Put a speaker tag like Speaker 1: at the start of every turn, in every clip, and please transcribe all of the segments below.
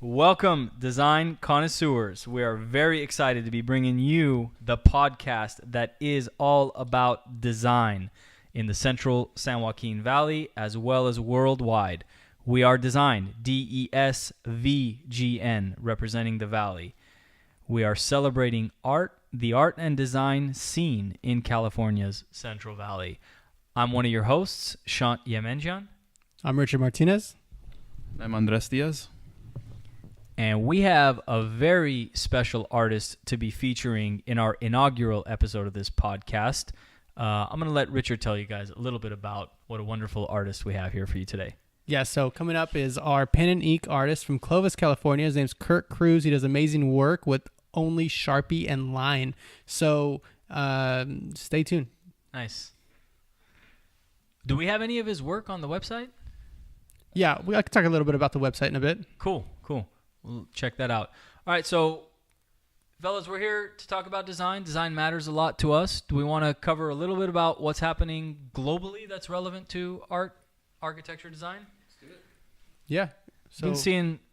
Speaker 1: Welcome, design connoisseurs. We are very excited to be bringing you the podcast that is all about design in the central San Joaquin Valley as well as worldwide. We are Desvgn, Desvgn, representing the valley. We are celebrating art, the art and design scene in California's Central Valley. I'm one of your hosts, Shant Yemenjian.
Speaker 2: I'm Richard Martinez.
Speaker 3: I'm Andres Diaz.
Speaker 1: And we have a very special artist to be featuring in our inaugural episode of this podcast. I'm going to let Richard tell you guys a little bit about what a wonderful artist we have here for you today.
Speaker 2: Yeah, so coming up is our pen and ink artist from Clovis, California. His name's Kirk Cruz. He does amazing work with only Sharpie and line. So stay tuned.
Speaker 1: Nice. Do we have any of his work on the website?
Speaker 2: Yeah, I can talk a little bit about the website in a bit.
Speaker 1: Cool. We'll check that out. All right, so fellas, we're here to talk about design. Design matters a lot to us. Do we want to cover a little bit about what's happening globally that's relevant to art, architecture, design?
Speaker 3: Let's do it.
Speaker 2: Yeah. So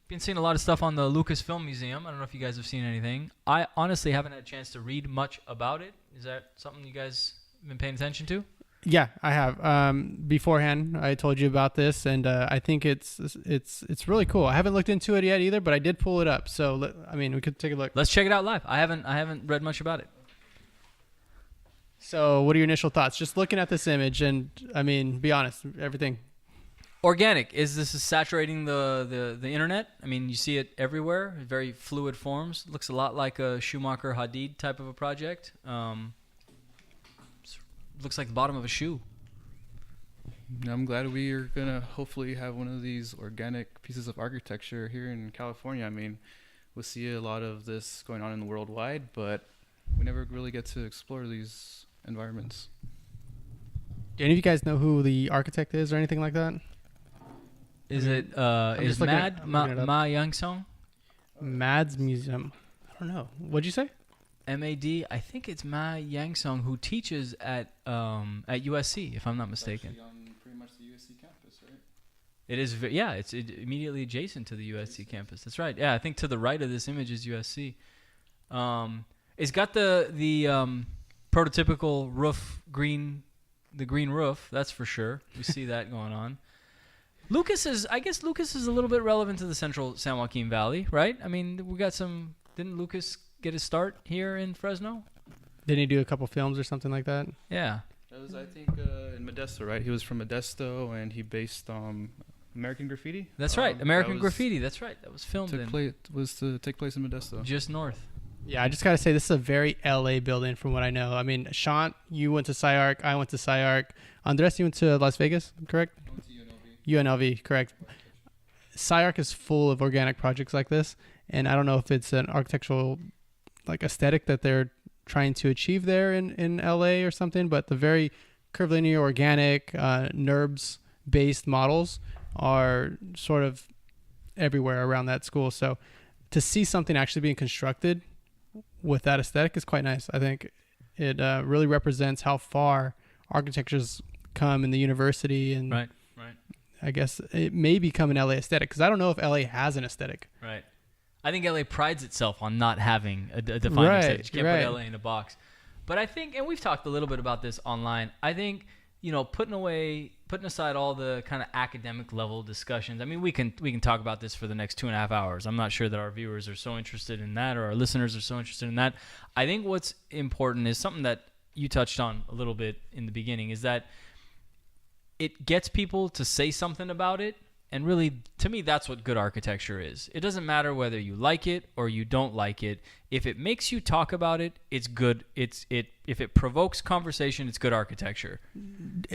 Speaker 1: Been seeing a lot of stuff on the Lucasfilm Museum. I don't know if you guys have seen anything. I honestly haven't had a chance to read much about it. Is that something you guys have been paying attention to?
Speaker 2: yeah, I have. Beforehand, I told you about this, and I think it's really cool. I haven't looked into it yet either, but I did pull it up. So we could take a look.
Speaker 1: Let's check it out live. I haven't read much about it.
Speaker 2: So, what are your initial thoughts? Just looking at this image, and be honest, everything.
Speaker 1: Organic. This is saturating the internet? I mean, you see it everywhere. Very fluid forms. Looks a lot like a Schumacher Hadid type of a project. Looks like the bottom of a shoe.
Speaker 3: I'm glad we are going to hopefully have one of these organic pieces of architecture here in California. I mean, we'll see a lot of this going on in the worldwide, but we never really get to explore these environments.
Speaker 2: Do any of you guys know who the architect is or anything like that?
Speaker 1: Is Ma Youngsong?
Speaker 2: Mad's Museum. I don't know. What'd you say?
Speaker 1: MAD. I think it's Ma Youngsong, who teaches at USC, if I'm not mistaken.
Speaker 3: It's actually on pretty much the USC campus, right?
Speaker 1: It is. It's immediately adjacent to the USC campus. That's right. Yeah, I think to the right of this image is USC. It's got the prototypical roof green, the green roof. That's for sure. We see that going on. Lucas is a little bit relevant to the central San Joaquin Valley, right? I mean, we got some. Didn't Lucas get his start here in Fresno?
Speaker 2: Didn't he do a couple films or something like that?
Speaker 1: Yeah.
Speaker 3: That was, I think, in Modesto, right? He was from Modesto, and he based American Graffiti.
Speaker 1: That's right, American Graffiti. That's right. That was filmed
Speaker 3: to take place in Modesto.
Speaker 1: just north.
Speaker 2: Yeah, I just got to say, this is a very LA building from what I know. I mean, Shant, you went to SciArc. I went to SciArc. Andres, you went to Las Vegas, correct?
Speaker 3: I went to
Speaker 2: UNLV, correct. SciArc is full of organic projects like this, and I don't know if it's an architectural aesthetic that they're trying to achieve there in LA or something, but the very curvilinear, organic, NURBS-based models are sort of everywhere around that school. So to see something actually being constructed with that aesthetic is quite nice. I think it really represents how far architecture's come in the university, and
Speaker 1: Right.
Speaker 2: I guess it may become an LA aesthetic, because I don't know if LA has an aesthetic.
Speaker 1: Right. I think LA prides itself on not having a defined aesthetic. You can't put LA in a box. But I think, and we've talked a little bit about this online, I think, putting aside all the kind of academic level discussions. I mean, we can talk about this for the next 2.5 hours. I'm not sure that our viewers are so interested in that, or our listeners are so interested in that. I think what's important is something that you touched on a little bit in the beginning, is that it gets people to say something about it. And really, to me, that's what good architecture is. It doesn't matter whether you like it or you don't like it. If it makes you talk about it, it's good. If it provokes conversation, it's good architecture.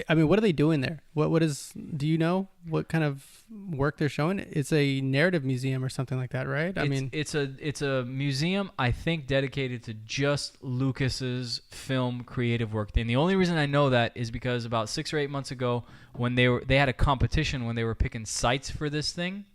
Speaker 2: I mean, what are they doing there? Do you know what kind of work they're showing? It's a narrative museum or something like that, right?
Speaker 1: It's a museum, I think, dedicated to just Lucas's film creative work. And the only reason I know that is because about 6 or 8 months ago, when they had a competition when they were picking sites for this thing.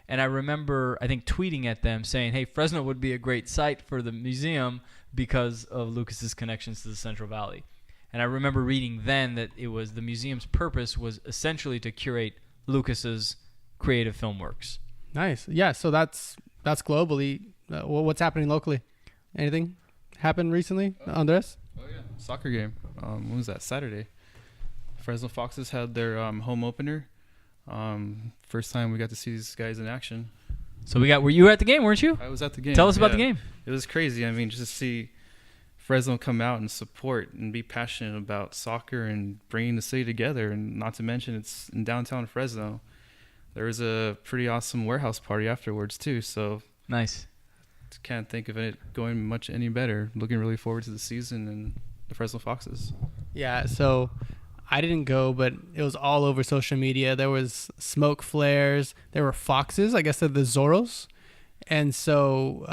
Speaker 1: And I remember, I think, tweeting at them saying, hey, Fresno would be a great site for the museum because of Lucas's connections to the Central Valley. And I remember reading then that it was the museum's purpose was essentially to curate Lucas's creative film works.
Speaker 2: Nice. Yeah, so that's that's globally. What's happening locally? Anything happened recently, Andres?
Speaker 3: Oh yeah, soccer game. When was that? Saturday. Fresno Foxes had their home opener. First time we got to see these guys in action.
Speaker 1: So were you at the game, weren't you?
Speaker 3: I was at the game.
Speaker 1: Tell us about the game.
Speaker 3: It was crazy. I mean, just to see Fresno come out and support and be passionate about soccer and bringing the city together, and not to mention it's in downtown Fresno. There was a pretty awesome warehouse party afterwards too. So
Speaker 1: nice.
Speaker 3: Can't think of it going much any better. Looking really forward to the season and the Fresno Foxes.
Speaker 2: Yeah, so I didn't go, but it was all over social media. There was smoke flares. There were foxes. I guess they're the Zorros. And so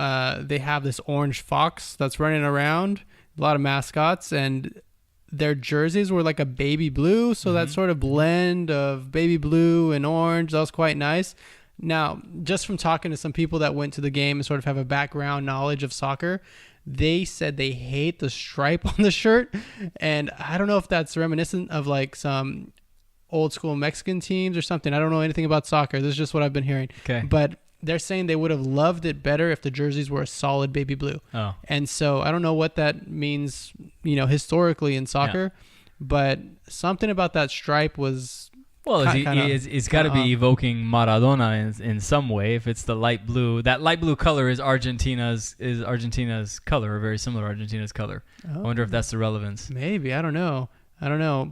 Speaker 2: they have this orange fox that's running around, a lot of mascots, and their jerseys were like a baby blue. So that sort of blend of baby blue and orange, that was quite nice. Now, just from talking to some people that went to the game and sort of have a background knowledge of soccer, they said they hate the stripe on the shirt. And I don't know if that's reminiscent of like some old school Mexican teams or something. I don't know anything about soccer. This is just what I've been hearing.
Speaker 1: Okay.
Speaker 2: But they're saying they would have loved it better if the jerseys were a solid baby blue.
Speaker 1: Oh.
Speaker 2: And so I don't know what that means, historically in soccer, but something about that stripe was...
Speaker 1: Well, it's got to be evoking Maradona in some way. If it's the light blue, that light blue color is Argentina's color, or very similar to Argentina's color. I wonder if that's the relevance.
Speaker 2: Maybe, I don't know,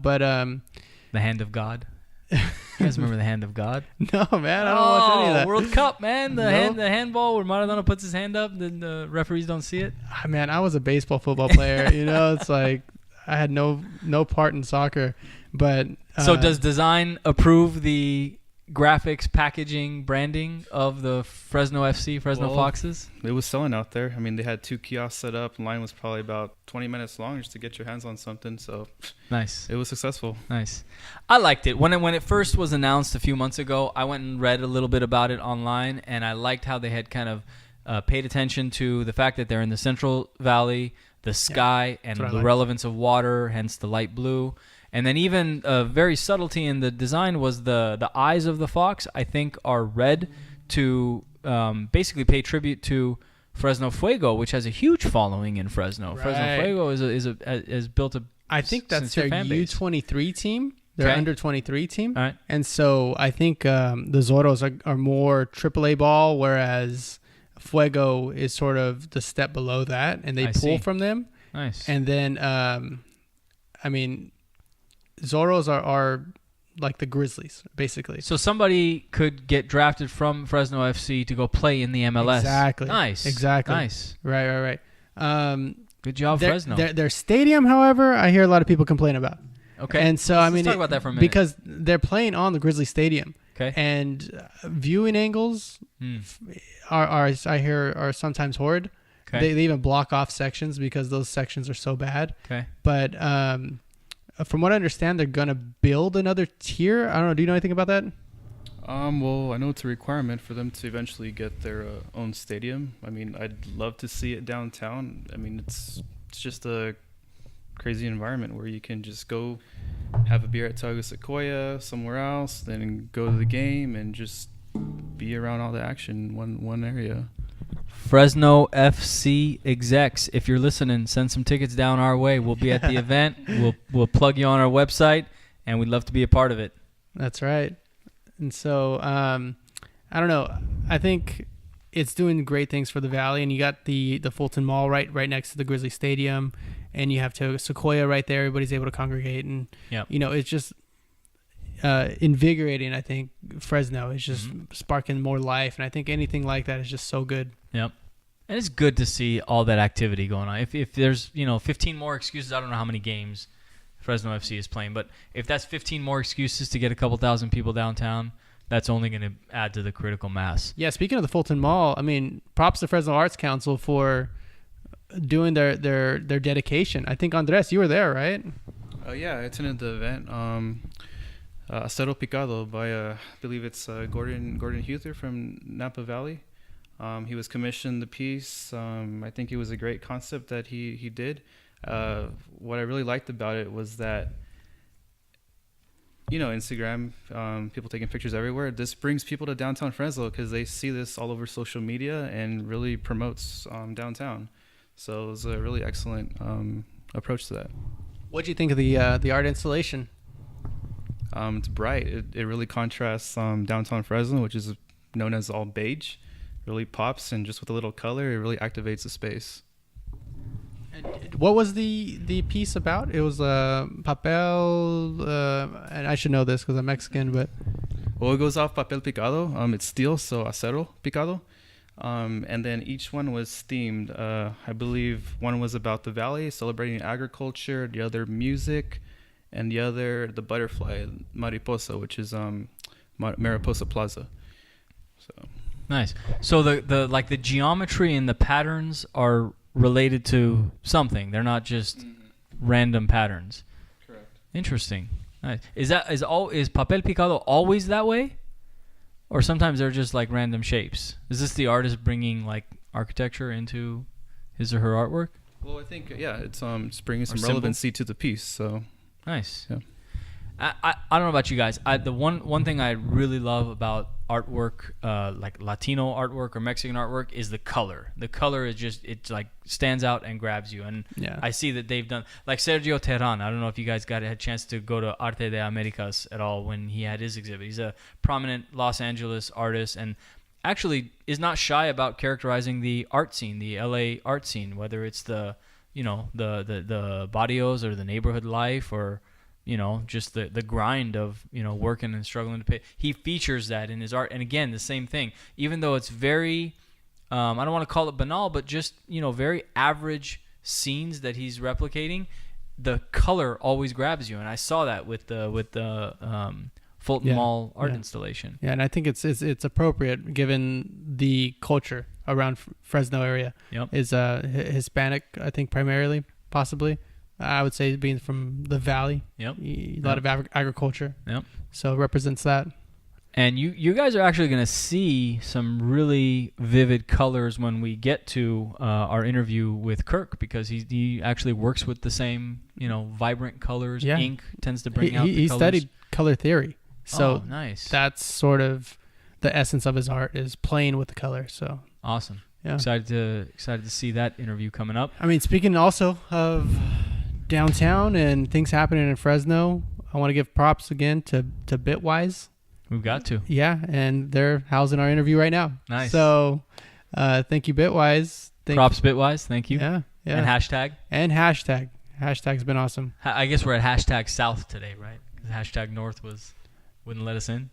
Speaker 2: but
Speaker 1: the hand of God. You guys remember the hand of God?
Speaker 2: No, man, I don't watch any of that.
Speaker 1: World Cup, man, the handball where Maradona puts his hand up, then the referees don't see it.
Speaker 2: Man, I was a football player. It's like I had no part in soccer. But
Speaker 1: so does design approve the graphics, packaging, branding of the Fresno Foxes?
Speaker 3: It was selling out there. I mean, they had 2 kiosks set up. Line was probably about 20 minutes long just to get your hands on something. So
Speaker 1: nice.
Speaker 3: It was successful.
Speaker 1: Nice. I liked it. When it first was announced a few months ago, I went and read a little bit about it online, and I liked how they had kind of paid attention to the fact that they're in the Central Valley, the sky, and the relevance of water, hence the light blue. And then even very subtlety in the design was the eyes of the fox, I think, are red to basically pay tribute to Fresno Fuego, which has a huge following in Fresno. Right. Fresno Fuego is built a
Speaker 2: I think that's their U23 team, their under 23 team.
Speaker 1: All right.
Speaker 2: And so I think the Zorros are more AAA ball, whereas Fuego is sort of the step below that, and they pull from them.
Speaker 1: Nice.
Speaker 2: And then, Zorros are like the Grizzlies, basically.
Speaker 1: So somebody could get drafted from Fresno FC to go play in the MLS.
Speaker 2: Exactly.
Speaker 1: Nice.
Speaker 2: Exactly.
Speaker 1: Nice.
Speaker 2: Right.
Speaker 1: Good job, Fresno.
Speaker 2: Their stadium, however, I hear a lot of people complain about.
Speaker 1: Okay.
Speaker 2: And so,
Speaker 1: let's talk about that for a minute.
Speaker 2: Because they're playing on the Grizzly Stadium.
Speaker 1: Okay.
Speaker 2: And viewing angles are sometimes horrid. Okay. They even block off sections because those sections are so bad.
Speaker 1: Okay.
Speaker 2: But from what I understand, they're going to build another tier. I don't know. Do you know anything about that?
Speaker 3: Well, I know it's a requirement for them to eventually get their own stadium. I mean, I'd love to see it downtown. I mean, it's just a crazy environment where you can just go have a beer at Tago Sequoia somewhere else, then go to the game and just be around all the action in one area.
Speaker 1: Fresno FC execs, if you're listening, send some tickets down our way. We'll be at the event. We'll plug you on our website, and we'd love to be a part of it.
Speaker 2: That's right. And so, I don't know. I think it's doing great things for the Valley, and you got the Fulton Mall right next to the Grizzly Stadium, and you have Sequoia right there. Everybody's able to congregate, and it's just invigorating. I think Fresno is just sparking more life, and I think anything like that is just so good.
Speaker 1: Yep. And it's good to see all that activity going on. If there's 15 more excuses, I don't know how many games Fresno FC is playing, but if that's 15 more excuses to get a couple thousand people downtown, that's only going to add to the critical mass.
Speaker 2: Yeah, speaking of the Fulton Mall, I mean, props to Fresno Arts Council for doing their dedication. I think, Andres, you were there, right?
Speaker 3: Yeah, I attended the event. Acero Picado by, I believe it's Gordon Huther from Napa Valley. He was commissioned the piece. I think it was a great concept that he did. What I really liked about it was that, Instagram, people taking pictures everywhere. This brings people to downtown Fresno because they see this all over social media and really promotes downtown. So it was a really excellent approach to that.
Speaker 2: What do you think of the art installation?
Speaker 3: It's bright. It really contrasts downtown Fresno, which is known as all beige. Really pops, and just with a little color, it really activates the space.
Speaker 2: And what was the piece about? It was papel, and I should know this because I'm Mexican, but...
Speaker 3: Well, it goes off papel picado. It's steel, so acero picado. And then each one was themed. I believe one was about the valley, celebrating agriculture, the other music, and the other the butterfly, mariposa, which is Mariposa Plaza. So
Speaker 1: nice. So the geometry and the patterns are related to something. They're not just random patterns.
Speaker 3: Correct.
Speaker 1: Interesting. Nice. Is papel picado always that way? Or sometimes they're just like random shapes? Is this the artist bringing like architecture into his or her artwork?
Speaker 3: Well, I think it's bringing some relevancy to the piece. So
Speaker 1: nice.
Speaker 3: Yeah.
Speaker 1: I don't know about you guys. The one thing I really love about artwork, like Latino artwork or Mexican artwork, is the color. The color is just, it like stands out and grabs you. And I see that they've done, like Sergio Terán. I don't know if you guys had a chance to go to Arte de Americas at all when he had his exhibit. He's a prominent Los Angeles artist and actually is not shy about characterizing the art scene, the LA art scene, whether it's the barrios or the neighborhood life or just the grind of, working and struggling to pay. He features that in his art. And again, the same thing, even though it's very, I don't want to call it banal, but just, very average scenes that he's replicating, the color always grabs you. And I saw that with the Fulton Mall art installation. Yeah.
Speaker 2: And I think it's appropriate given the culture around Fresno area.
Speaker 1: Yep.
Speaker 2: Is Hispanic, I think, primarily, possibly. I would say being from the valley.
Speaker 1: Yep.
Speaker 2: A lot of agriculture.
Speaker 1: Yep.
Speaker 2: So it represents that.
Speaker 1: And you guys are actually going to see some really vivid colors when we get to our interview with Kirk, because he actually works with the same, vibrant colors.
Speaker 2: Yeah.
Speaker 1: Ink tends to bring out the
Speaker 2: he
Speaker 1: colors.
Speaker 2: studied color theory. So
Speaker 1: nice.
Speaker 2: That's sort of the essence of his art, is playing with the color. So
Speaker 1: awesome.
Speaker 2: Yeah.
Speaker 1: Excited to see that interview coming up.
Speaker 2: I mean, speaking also of downtown and things happening in Fresno, I want to give props again to Bitwise.
Speaker 1: We've got to.
Speaker 2: Yeah, and they're housing our interview right now.
Speaker 1: Nice.
Speaker 2: So thank you, Bitwise.
Speaker 1: Props, Bitwise. Thank you.
Speaker 2: Yeah.
Speaker 1: And hashtag.
Speaker 2: Hashtag's been awesome.
Speaker 1: I guess we're at hashtag South today, right? Hashtag North wouldn't let us in.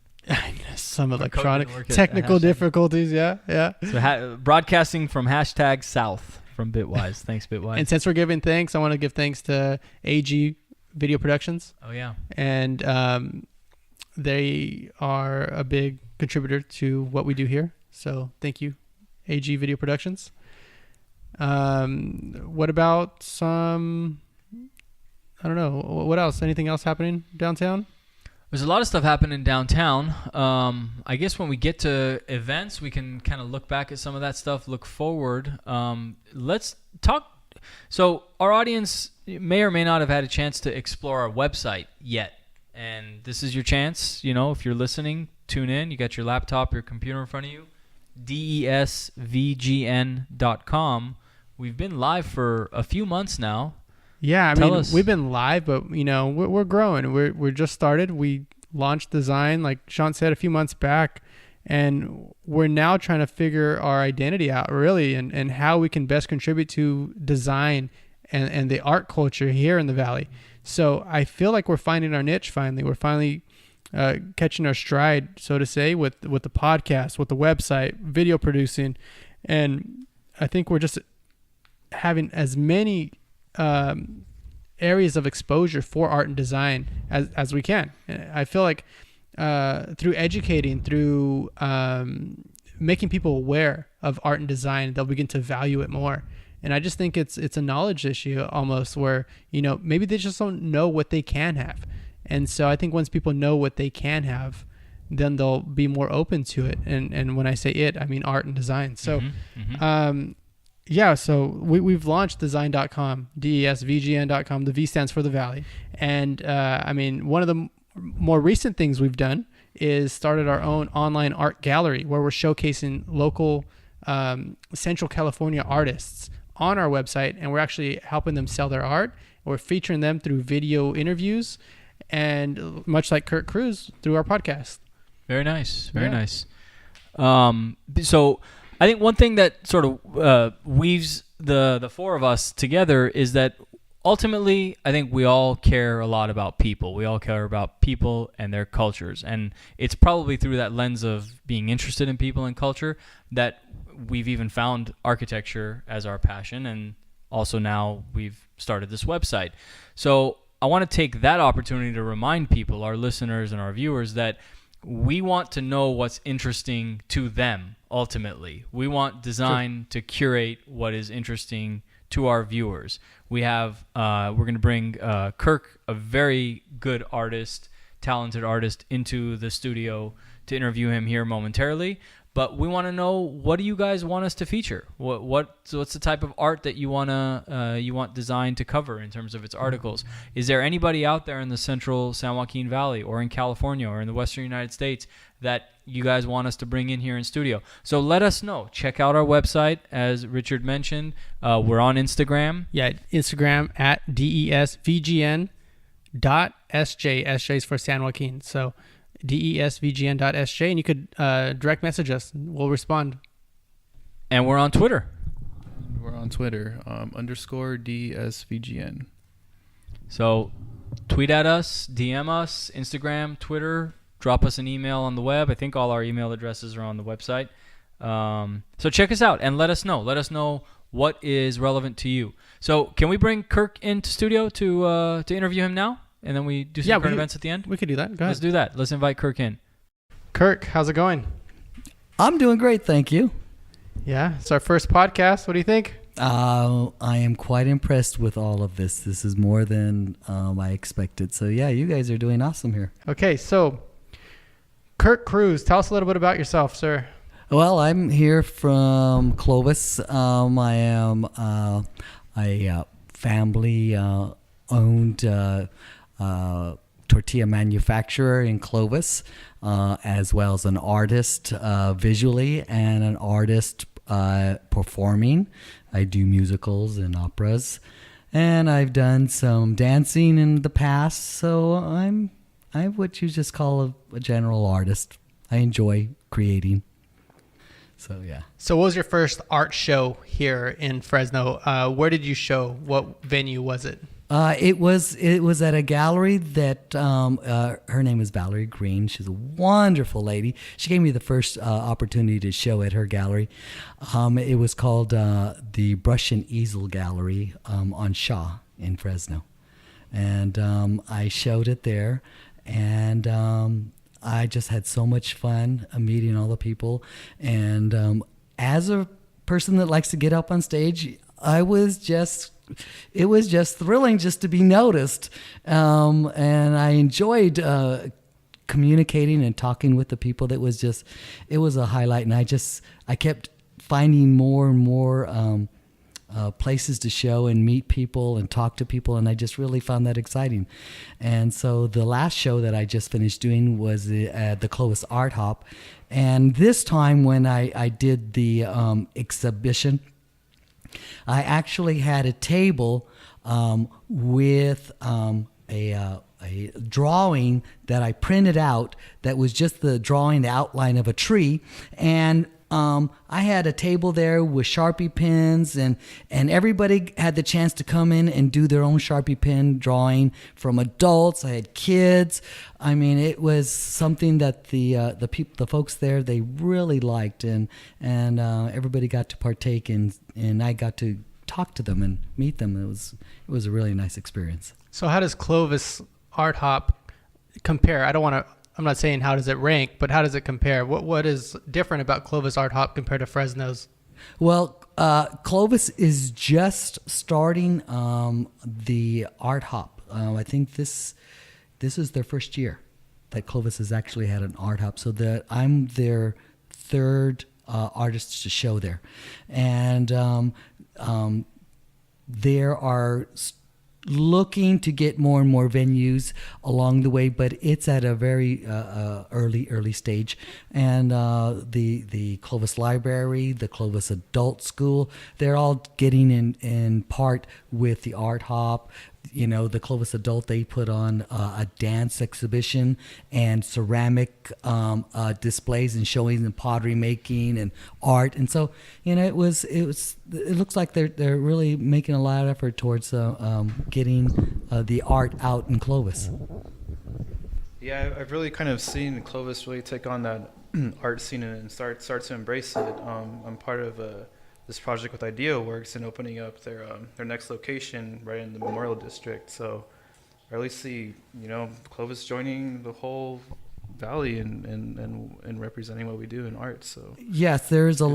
Speaker 2: Some electronic technical difficulties. Yeah.
Speaker 1: So broadcasting from hashtag South from Bitwise. Thanks, Bitwise.
Speaker 2: And since we're giving thanks, I want to give thanks to AG Video Productions.
Speaker 1: Oh, yeah.
Speaker 2: And they are a big contributor to what we do here. So thank you, AG Video Productions. What about some, I don't know, what else? Anything else happening downtown?
Speaker 1: There's a lot of stuff happening downtown. I guess when we get to events, we can kind of look back at some of that stuff, look forward. Let's talk. So our audience may or may not have had a chance to explore our website yet. And this is your chance. If you're listening, tune in. You got your laptop, your computer in front of you. Desvgn.com. We've been live for a few months now.
Speaker 2: Yeah, I mean, we've been live, but we're growing. We're just started. We launched design, like Sean said, a few months back, and we're now trying to figure our identity out, really, and how we can best contribute to design and the art culture here in the Valley. So I feel like we're finding our niche finally. We're finally catching our stride, so to say, with the podcast, with the website, video producing, and I think we're just having as many areas of exposure for art and design as we can. I feel like through educating, through making people aware of art and design, they'll begin to value it more. And I just think it's a knowledge issue almost, where maybe they just don't know what they can have. And so I think once people know what they can then they'll be more open to it. And when I say it, I mean art and design. So yeah, so we've launched Desvgn.com, Desvgn.com. The V stands for the Valley. And I mean, one of the more recent things we've done is started our own online art gallery where we're showcasing local Central California artists on our website, and we're actually helping them sell their art. We're featuring them through video interviews, and much like Kirk Cruz, through our podcast.
Speaker 1: Very nice. Very nice. So I think one thing that sort of weaves the four of us together is that ultimately, I think we all care a lot about people. We all care about people and their cultures. And it's probably through that lens of being interested in people and culture that we've even found architecture as our passion. And also now we've started this website. So I want to take that opportunity to remind people, our listeners and our viewers, that we want to know what's interesting to them ultimately. We want design to curate what is interesting to our viewers. We have we're going to bring Kirk, a very good artist, talented artist, into the studio to interview him here momentarily. But we want to know, what do you guys want us to feature? What's the type of art that you want design to cover in terms of its articles? Is there anybody out there in the central San Joaquin Valley or in California or in the Western United States that you guys want us to bring in here in studio? So let us know. Check out our website, as Richard mentioned. We're on Instagram.
Speaker 2: Yeah, Instagram at desvgn.sj. SJ is for San Joaquin. So desvgn.sj, and you could direct message us. We'll respond.
Speaker 1: And we're on Twitter.
Speaker 3: We're on Twitter, _DSVGN. So
Speaker 1: tweet at us, DM us, Instagram, Twitter, drop us an email on the web. I think all our email addresses are on the website. So check us out and let us know. Let us know what is relevant to you. So can we bring Kirk into studio to interview him now? And then we do some current events at the end?
Speaker 2: We could do that. Go ahead.
Speaker 1: Let's do that. Let's invite Kirk in.
Speaker 2: Kirk, how's it going?
Speaker 4: I'm doing great, thank you.
Speaker 2: Yeah, it's our first podcast. What do you think?
Speaker 4: I am quite impressed with all of this. This is more than I expected. So, yeah, you guys are doing awesome here.
Speaker 2: Okay, so Kirk Cruz, tell us a little bit about yourself, sir.
Speaker 4: Well, I'm here from Clovis. I am a family-owned tortilla manufacturer in Clovis, as well as an artist visually and an artist performing. I do musicals and operas, and I've done some dancing in the past, so I'm what you just call a general artist. I enjoy creating. So, yeah.
Speaker 2: So what was your first art show here in Fresno? Where did you show? What venue was it?
Speaker 4: It was at a gallery that her name is Valerie Green. She's a wonderful lady. She gave me the first opportunity to show at her gallery. It was called the Brush and Easel Gallery on Shaw in Fresno, and I showed it there, and I just had so much fun meeting all the people. And as a person that likes to get up on stage, it was just thrilling just to be noticed. And I enjoyed communicating and talking with the people. It was a highlight. And I kept finding more and more places to show and meet people and talk to people, and I just really found that exciting. And so the last show that I just finished doing was at the Clovis Art Hop, and this time when I did the exhibition, I actually had a table with a drawing that I printed out that was just the drawing, the outline of a tree, and I had a table there with Sharpie pens, and everybody had the chance to come in and do their own Sharpie pen drawing, from adults. I had kids. I mean, it was something that the folks there, they really liked, and everybody got to partake, and I got to talk to them and meet them. It was a really nice experience.
Speaker 2: So how does Clovis Art Hop compare? I'm not saying how does it rank, but how does it compare? What is different about Clovis Art Hop compared to Fresno's?
Speaker 4: Well, Clovis is just starting the Art Hop. I think this is their first year that Clovis has actually had an Art Hop. So that I'm their third artist to show there, and there are looking to get more and more venues along the way, but it's at a very early stage. And the Clovis Library, the Clovis Adult School, they're all getting in part with the Art Hop. The Clovis Adult, they put on a dance exhibition and ceramic displays and showing and pottery making and art. And so, it looks like they're really making a lot of effort towards getting the art out in Clovis.
Speaker 3: Yeah, I've really kind of seen Clovis really take on that art scene and start to embrace it. I'm part of this project with IdeaWorks and opening up their next location right in the Memorial District. So I really see Clovis joining the whole valley and representing what we do in art. So
Speaker 4: yes, there's a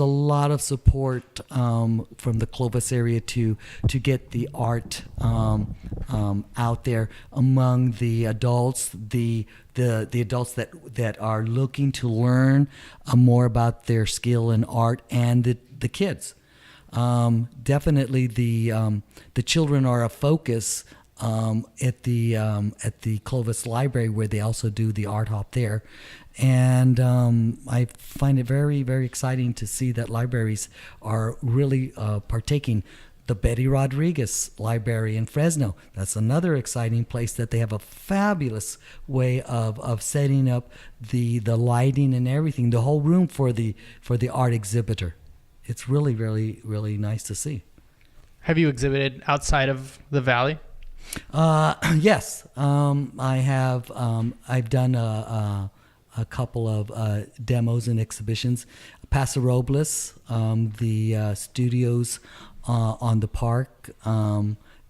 Speaker 4: lot of support from the Clovis area to get the art out there among the adults, the adults that are looking to learn more about their skill in art, and the kids. Definitely the children are a focus at the Clovis Library, where they also do the art hop there. And I find it very, very exciting to see that libraries are really partaking. The Betty Rodriguez Library in Fresno, that's another exciting place that they have a fabulous way of setting up the lighting and everything, the whole room for the art exhibitor. It's really, really, really nice to see.
Speaker 2: Have you exhibited outside of the valley?
Speaker 4: Yes, I have. I've done a couple of demos and exhibitions. Paso Robles, the studios on the park,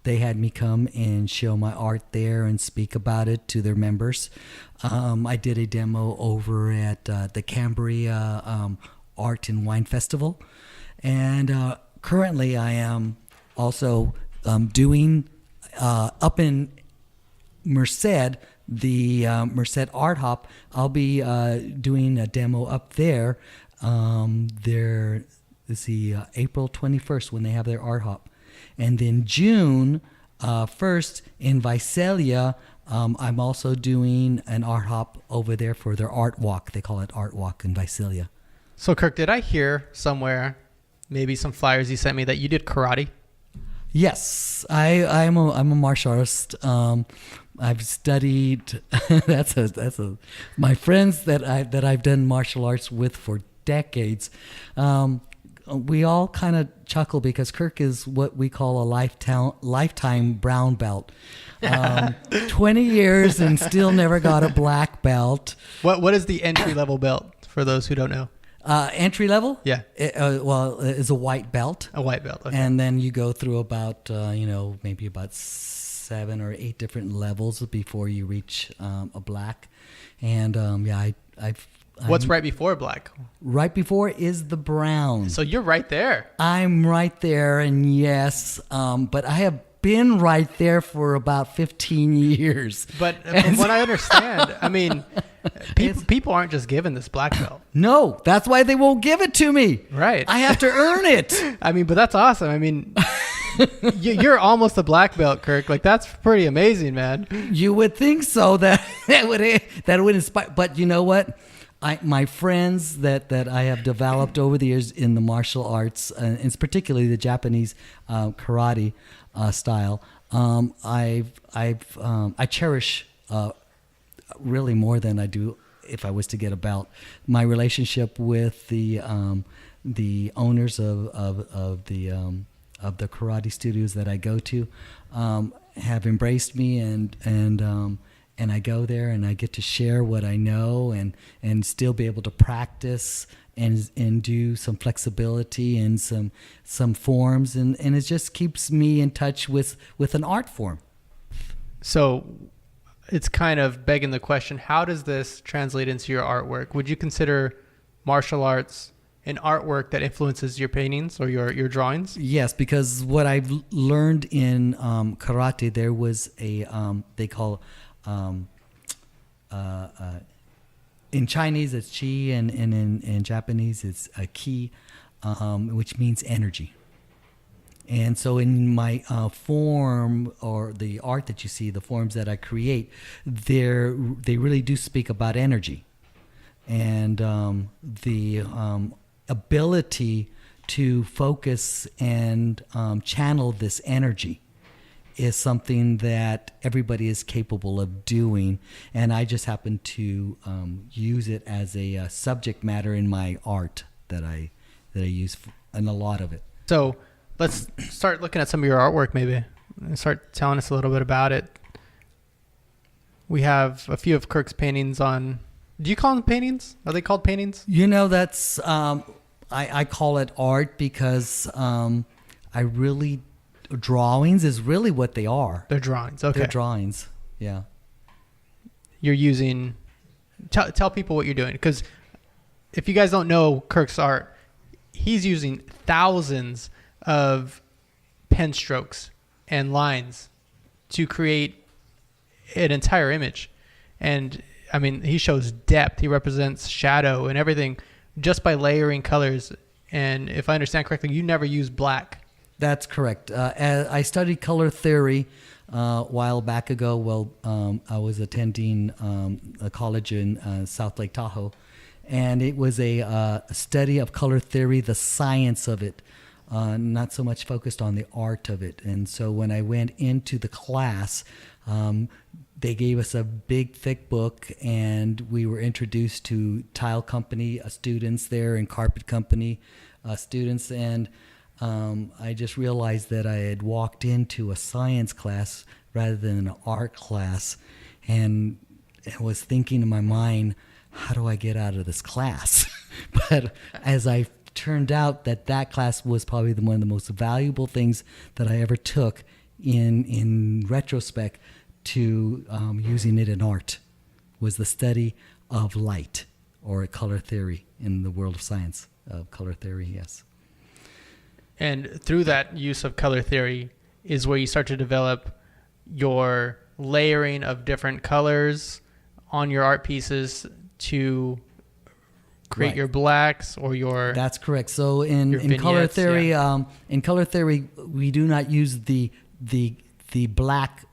Speaker 4: they had me come and show my art there and speak about it to their members. I did a demo over at the Cambria Art and Wine Festival. And currently I am also doing up in Merced, the Merced Art Hop. I'll be doing a demo up there. Let's see, April 21st when they have their Art Hop. And then June 1st in Visalia, I'm also doing an Art Hop over there for their Art Walk. They call it Art Walk in Visalia.
Speaker 2: So Kirk, did I hear somewhere, maybe some flyers you sent me, that you did karate?
Speaker 4: Yes, I'm a martial artist. I've studied. that's my friends that I've done martial arts with for decades. We all kind of chuckle because Kirk is what we call a lifetime brown belt. 20 years and still never got a black belt.
Speaker 2: What is the entry level belt for those who don't know?
Speaker 4: Entry level?
Speaker 2: Yeah.
Speaker 4: Is a white belt.
Speaker 2: A white belt. Okay.
Speaker 4: And then you go through about, maybe about 7 or 8 different levels before you reach a black. And
Speaker 2: What's right before black?
Speaker 4: Right before is the brown.
Speaker 2: So you're right there.
Speaker 4: I'm right there, and yes, but I have been right there for about 15 years.
Speaker 2: But from what I understand, I mean, people aren't just given this black belt.
Speaker 4: No, that's why they won't give it to me.
Speaker 2: Right.
Speaker 4: I have to earn it.
Speaker 2: I mean, but that's awesome. I mean, you're almost a black belt, Kirk. Like, that's pretty amazing, man. You
Speaker 4: would think so. That would inspire. But you know what? My friends that I have developed over the years in the martial arts, and it's particularly the Japanese karate style, I cherish really more than I do if I was to get a belt. My relationship with the owners of the karate studios that I go to have embraced me, and I go there and I get to share what I know and still be able to practice and do some flexibility and some forms, and it just keeps me in touch with an art form.
Speaker 2: So it's kind of begging the question, how does this translate into your artwork? Would you consider martial arts an artwork that influences your paintings or your drawings? Yes, because what I've learned in karate, there was a they call in Chinese it's chi, and in Japanese it's a ki, which means energy.
Speaker 4: And so in my form, or the art that you see, the forms that I create, they really do speak about energy. And the ability to focus and channel this energy is something that everybody is capable of doing, and I just happen to use it as a subject matter in my art that I use in a lot of it.
Speaker 2: So let's start looking at some of your artwork, maybe, and start telling us a little bit about it. We have a few of Kirk's paintings on. Do you call them paintings? Are they called paintings?
Speaker 4: You know, that's I call it art because I really. Drawings is really what they are.
Speaker 2: They're drawings. Okay.
Speaker 4: They're drawings. Yeah.
Speaker 2: You're using. Tell people what you're doing, because if you guys don't know Kirk's art, he's using thousands of pen strokes and lines to create an entire image. And I mean, he shows depth. He represents shadow and everything just by layering colors. And if I understand correctly, you never use black.
Speaker 4: That's correct. I studied color theory a while back ago. Well, I was attending a college in South Lake Tahoe, and it was a study of color theory, the science of it, not so much focused on the art of it. And so when I went into the class, they gave us a big, thick book, and we were introduced to tile company students there and carpet company students, and I just realized that I had walked into a science class rather than an art class, and I was thinking in my mind, how do I get out of this class? But as I turned out, that class was probably one of the most valuable things that I ever took in retrospect to using it in art, was the study of light, or color theory in the world of science, of color theory, yes.
Speaker 2: And through that use of color theory is where you start to develop your layering of different colors on your art pieces to create
Speaker 4: right.
Speaker 2: your blacks or your.
Speaker 4: That's correct. So in color theory, we do not use the black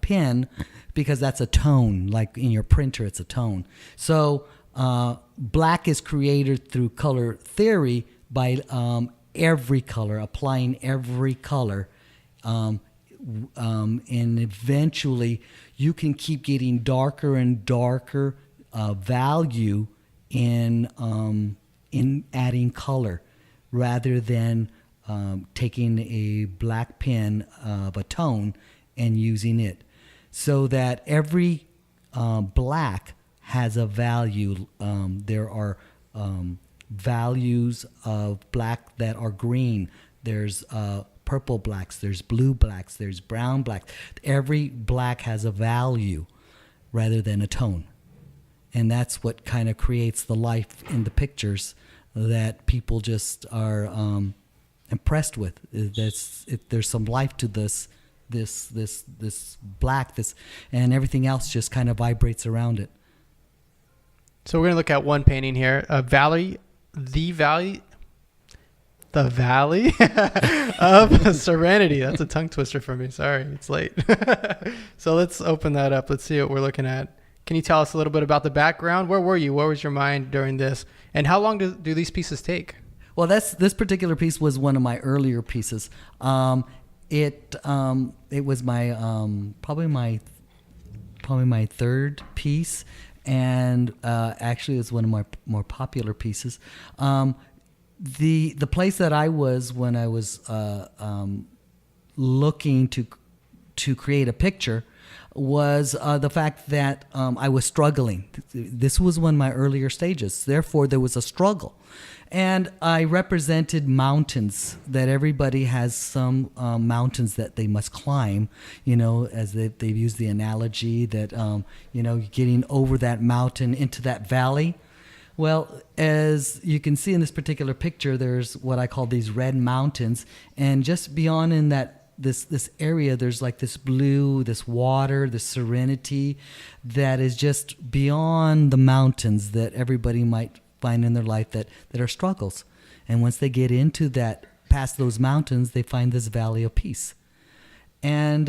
Speaker 4: pen because that's a tone. Like in your printer, it's a tone. So black is created through color theory by every color, applying every color, and eventually you can keep getting darker and darker value in adding color, rather than taking a black pen of a tone and using it, so that every black has a value. There are values of black that are green. There's purple blacks, there's blue blacks, there's brown blacks. Every black has a value rather than a tone. And that's what kind of creates the life in the pictures that people just are impressed with. There's some life to this black, and everything else just kind of vibrates around it.
Speaker 2: So we're going to look at one painting here, the Valley of Serenity. That's a tongue twister for me. Sorry, it's late. So let's open that up. Let's see what we're looking at. Can you tell us a little bit about the background? Where were you? Where was your mind during this? And how long do these pieces take?
Speaker 4: Well, this particular piece was one of my earlier pieces. It was my probably my third piece. And actually, it's one of my more popular pieces. The place that I was when I was looking to create a picture was the fact that I was struggling. This was one of my earlier stages. Therefore, there was a struggle. And I represented mountains, that everybody has some mountains that they must climb, as they've used the analogy that, getting over that mountain into that valley. Well, as you can see in this particular picture, there's what I call these red mountains. And just beyond in this area, there's like this blue, this water, this serenity that is just beyond the mountains that everybody might find in their life that are struggles. And once they get into that past those mountains, they find this valley of peace. And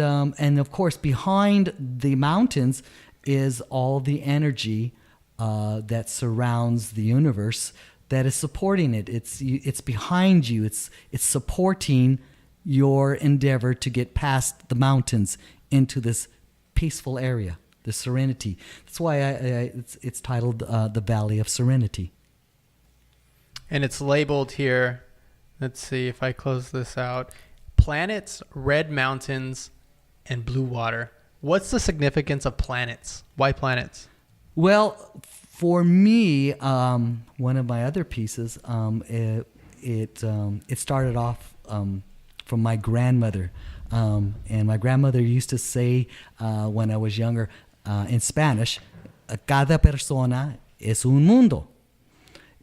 Speaker 4: of course, behind the mountains is all the energy that surrounds the universe that is supporting it. It's behind you. It's supporting your endeavor to get past the mountains into this peaceful area, the serenity. That's why it's titled the Valley of Serenity.
Speaker 2: And it's labeled here. Let's see if I close this out. Planets, red mountains, and blue water. What's the significance of planets? Why planets?
Speaker 4: Well, for me, one of my other pieces, it started off from my grandmother. And my grandmother used to say when I was younger in Spanish, cada persona es un mundo.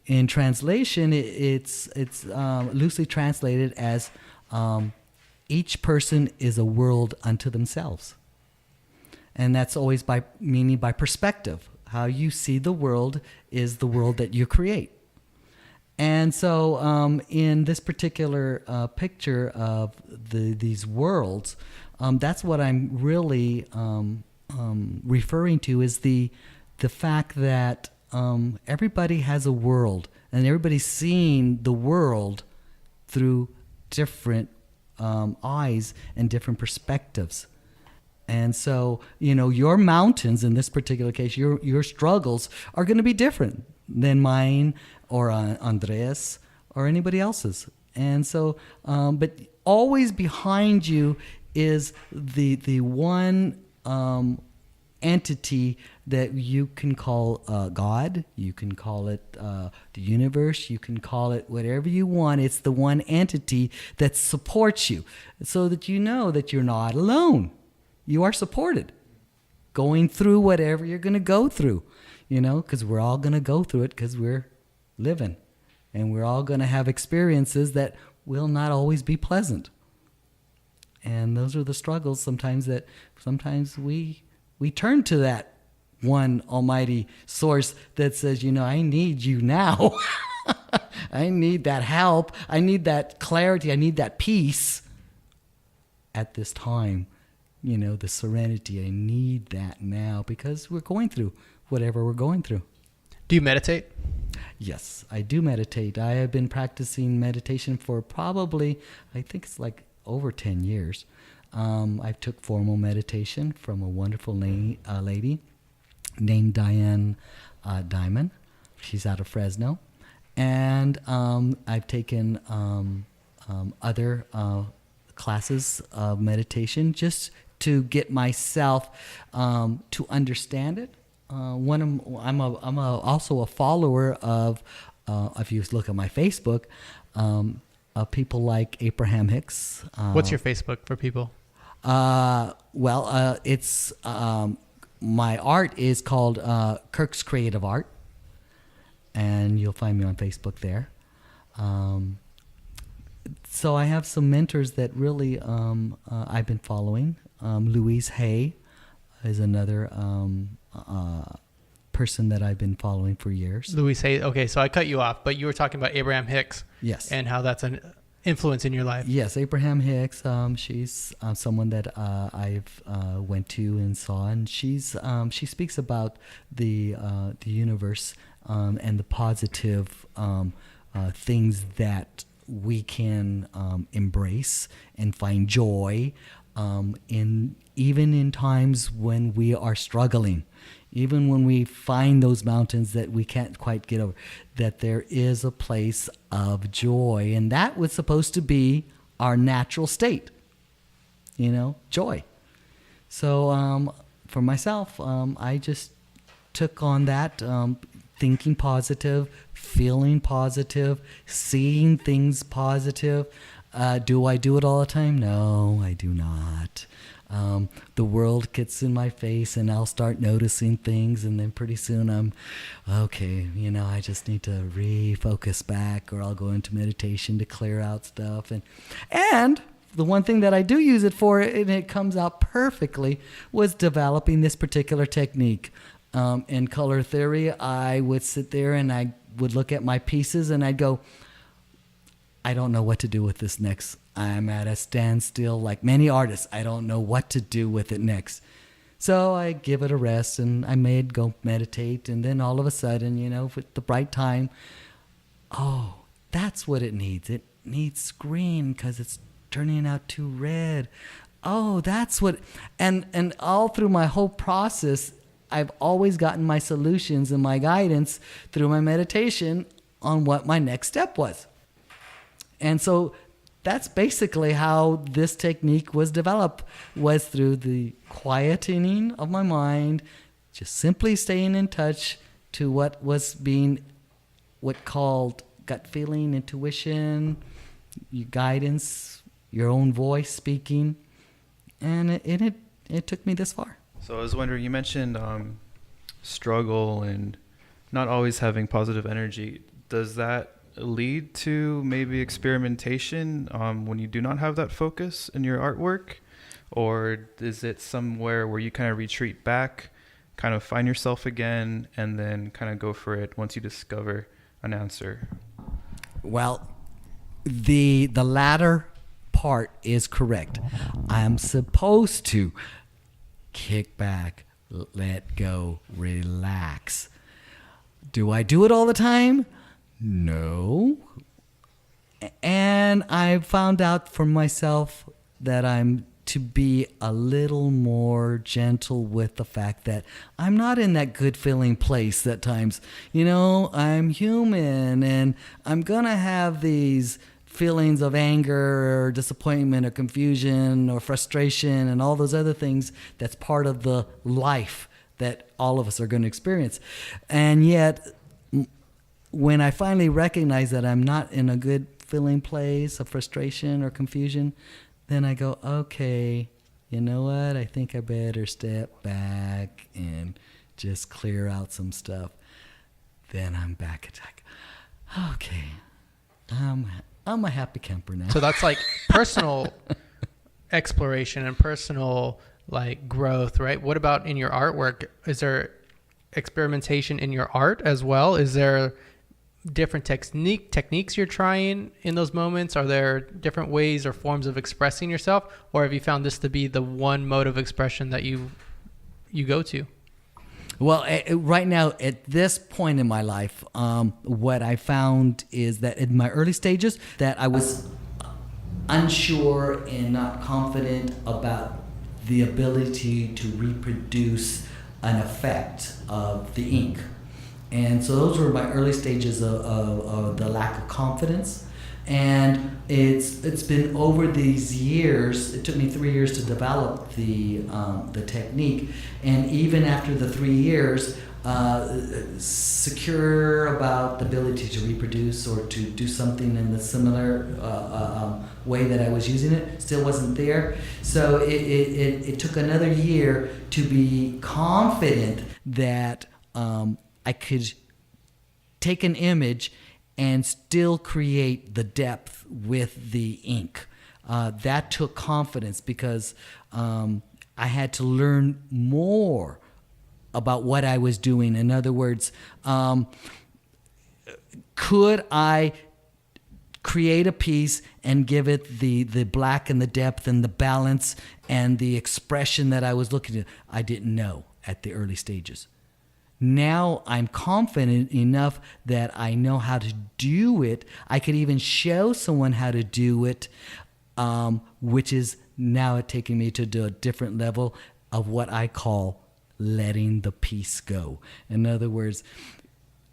Speaker 4: In translation, it's loosely translated as each person is a world unto themselves. And that's always by perspective. How you see the world is the world that you create. And so in this particular picture of these worlds, that's what I'm really referring to, is the fact that everybody has a world, and everybody's seeing the world through different eyes and different perspectives. And so, your mountains, in this particular case, your struggles are going to be different than mine or Andres or anybody else's. And so, but always behind you is the one entity that you can call God. You can call it the universe. You can call it whatever you want. It's the one entity that supports you, so that you know that you're not alone. You are supported going through whatever you're going to go through, because we're all going to go through it, because we're living, and we're all going to have experiences that will not always be pleasant. And those are the struggles sometimes we turn to that one almighty source that says, I need you now. I need that help. I need that clarity. I need that peace at this time. The serenity. I need that now, because we're going through whatever we're going through.
Speaker 2: Do you meditate?
Speaker 4: Yes, I do meditate. I have been practicing meditation for probably, I think it's like over 10 years. I took formal meditation from a wonderful lady named Diane Diamond. She's out of Fresno. And I've taken other classes of meditation just to get myself to understand it. I'm also a follower of, if you look at my Facebook, of people like Abraham Hicks.
Speaker 2: What's your Facebook for people?
Speaker 4: It's my art is called Kirk's Creative Art, and you'll find me on Facebook there. So I have some mentors that really I've been following. Louise Hay is another person that I've been following for years.
Speaker 2: Louise Hay. Okay, so I cut you off, but you were talking about Abraham Hicks.
Speaker 4: Yes.
Speaker 2: And how that's an influence in your life.
Speaker 4: Yes, Abraham Hicks. She's someone that I've went to and saw, and she speaks about the universe and the positive things that we can embrace and find joy even in times when we are struggling, even when we find those mountains that we can't quite get over, that there is a place of joy, and that was supposed to be our natural state, joy. So for myself, I just took on that, thinking positive, feeling positive, seeing things positive. Do I do it all the time? No, I do not. The world gets in my face, and I'll start noticing things, and then pretty soon I'm, okay, I just need to refocus back, or I'll go into meditation to clear out stuff. And the one thing that I do use it for, and it comes out perfectly, was developing this particular technique. In color theory, I would sit there and I would look at my pieces and I'd go, I don't know what to do with this next. I'm at a standstill like many artists. I don't know what to do with it next. So I give it a rest, and I may go meditate, and then all of a sudden, with the right time, oh, that's what it needs. It needs green because it's turning out too red. Oh, that's what, and all through my whole process, I've always gotten my solutions and my guidance through my meditation on what my next step was. And so that's basically how this technique was developed, was through the quietening of my mind, just simply staying in touch to what was being called gut feeling, intuition, your guidance, your own voice speaking. And it took me this far.
Speaker 3: So I was wondering, you mentioned struggle and not always having positive energy. Does that lead to maybe experimentation when you do not have that focus in your artwork? Or is it somewhere where you kind of retreat back, kind of find yourself again, and then kind of go for it once you discover an answer?
Speaker 4: Well, the latter part is correct. I'm supposed to kick back, let go, relax. Do I do it all the time? No. And I found out for myself that I'm to be a little more gentle with the fact that I'm not in that good feeling place at times. I'm human, and I'm gonna have these feelings of anger or disappointment or confusion or frustration and all those other things. That's part of the life that all of us are going to experience. And yet, when I finally recognize that I'm not in a good feeling place of frustration or confusion, then I go, okay, you know what? I think I better step back and just clear out some stuff. Then I'm back at like, okay, I'm a happy camper now.
Speaker 2: So that's like personal exploration and personal like growth, right? What about in your artwork? Is there experimentation in your art as well? Is there different techniques you're trying in those moments? Are there different ways or forms of expressing yourself? Or have you found this to be the one mode of expression that you go to?
Speaker 4: Well, right now, at this point in my life, what I found is that in my early stages, that I was unsure and not confident about the ability to reproduce an effect of the ink. And so those were my early stages of the lack of confidence. And it's been over these years. It took me 3 years to develop the technique, and even after the 3 years, secure about the ability to reproduce or to do something in the similar way that I was using it still wasn't there. So it took another year to be confident that I could take an image and still create the depth with the ink. That took confidence because I had to learn more about what I was doing. In other words, could I create a piece and give it the black and the depth and the balance and the expression that I was looking at? I didn't know at the early stages. Now I'm confident enough that I know how to do it. I could even show someone how to do it, which is now taking me to a different level of what I call letting the piece go. In other words,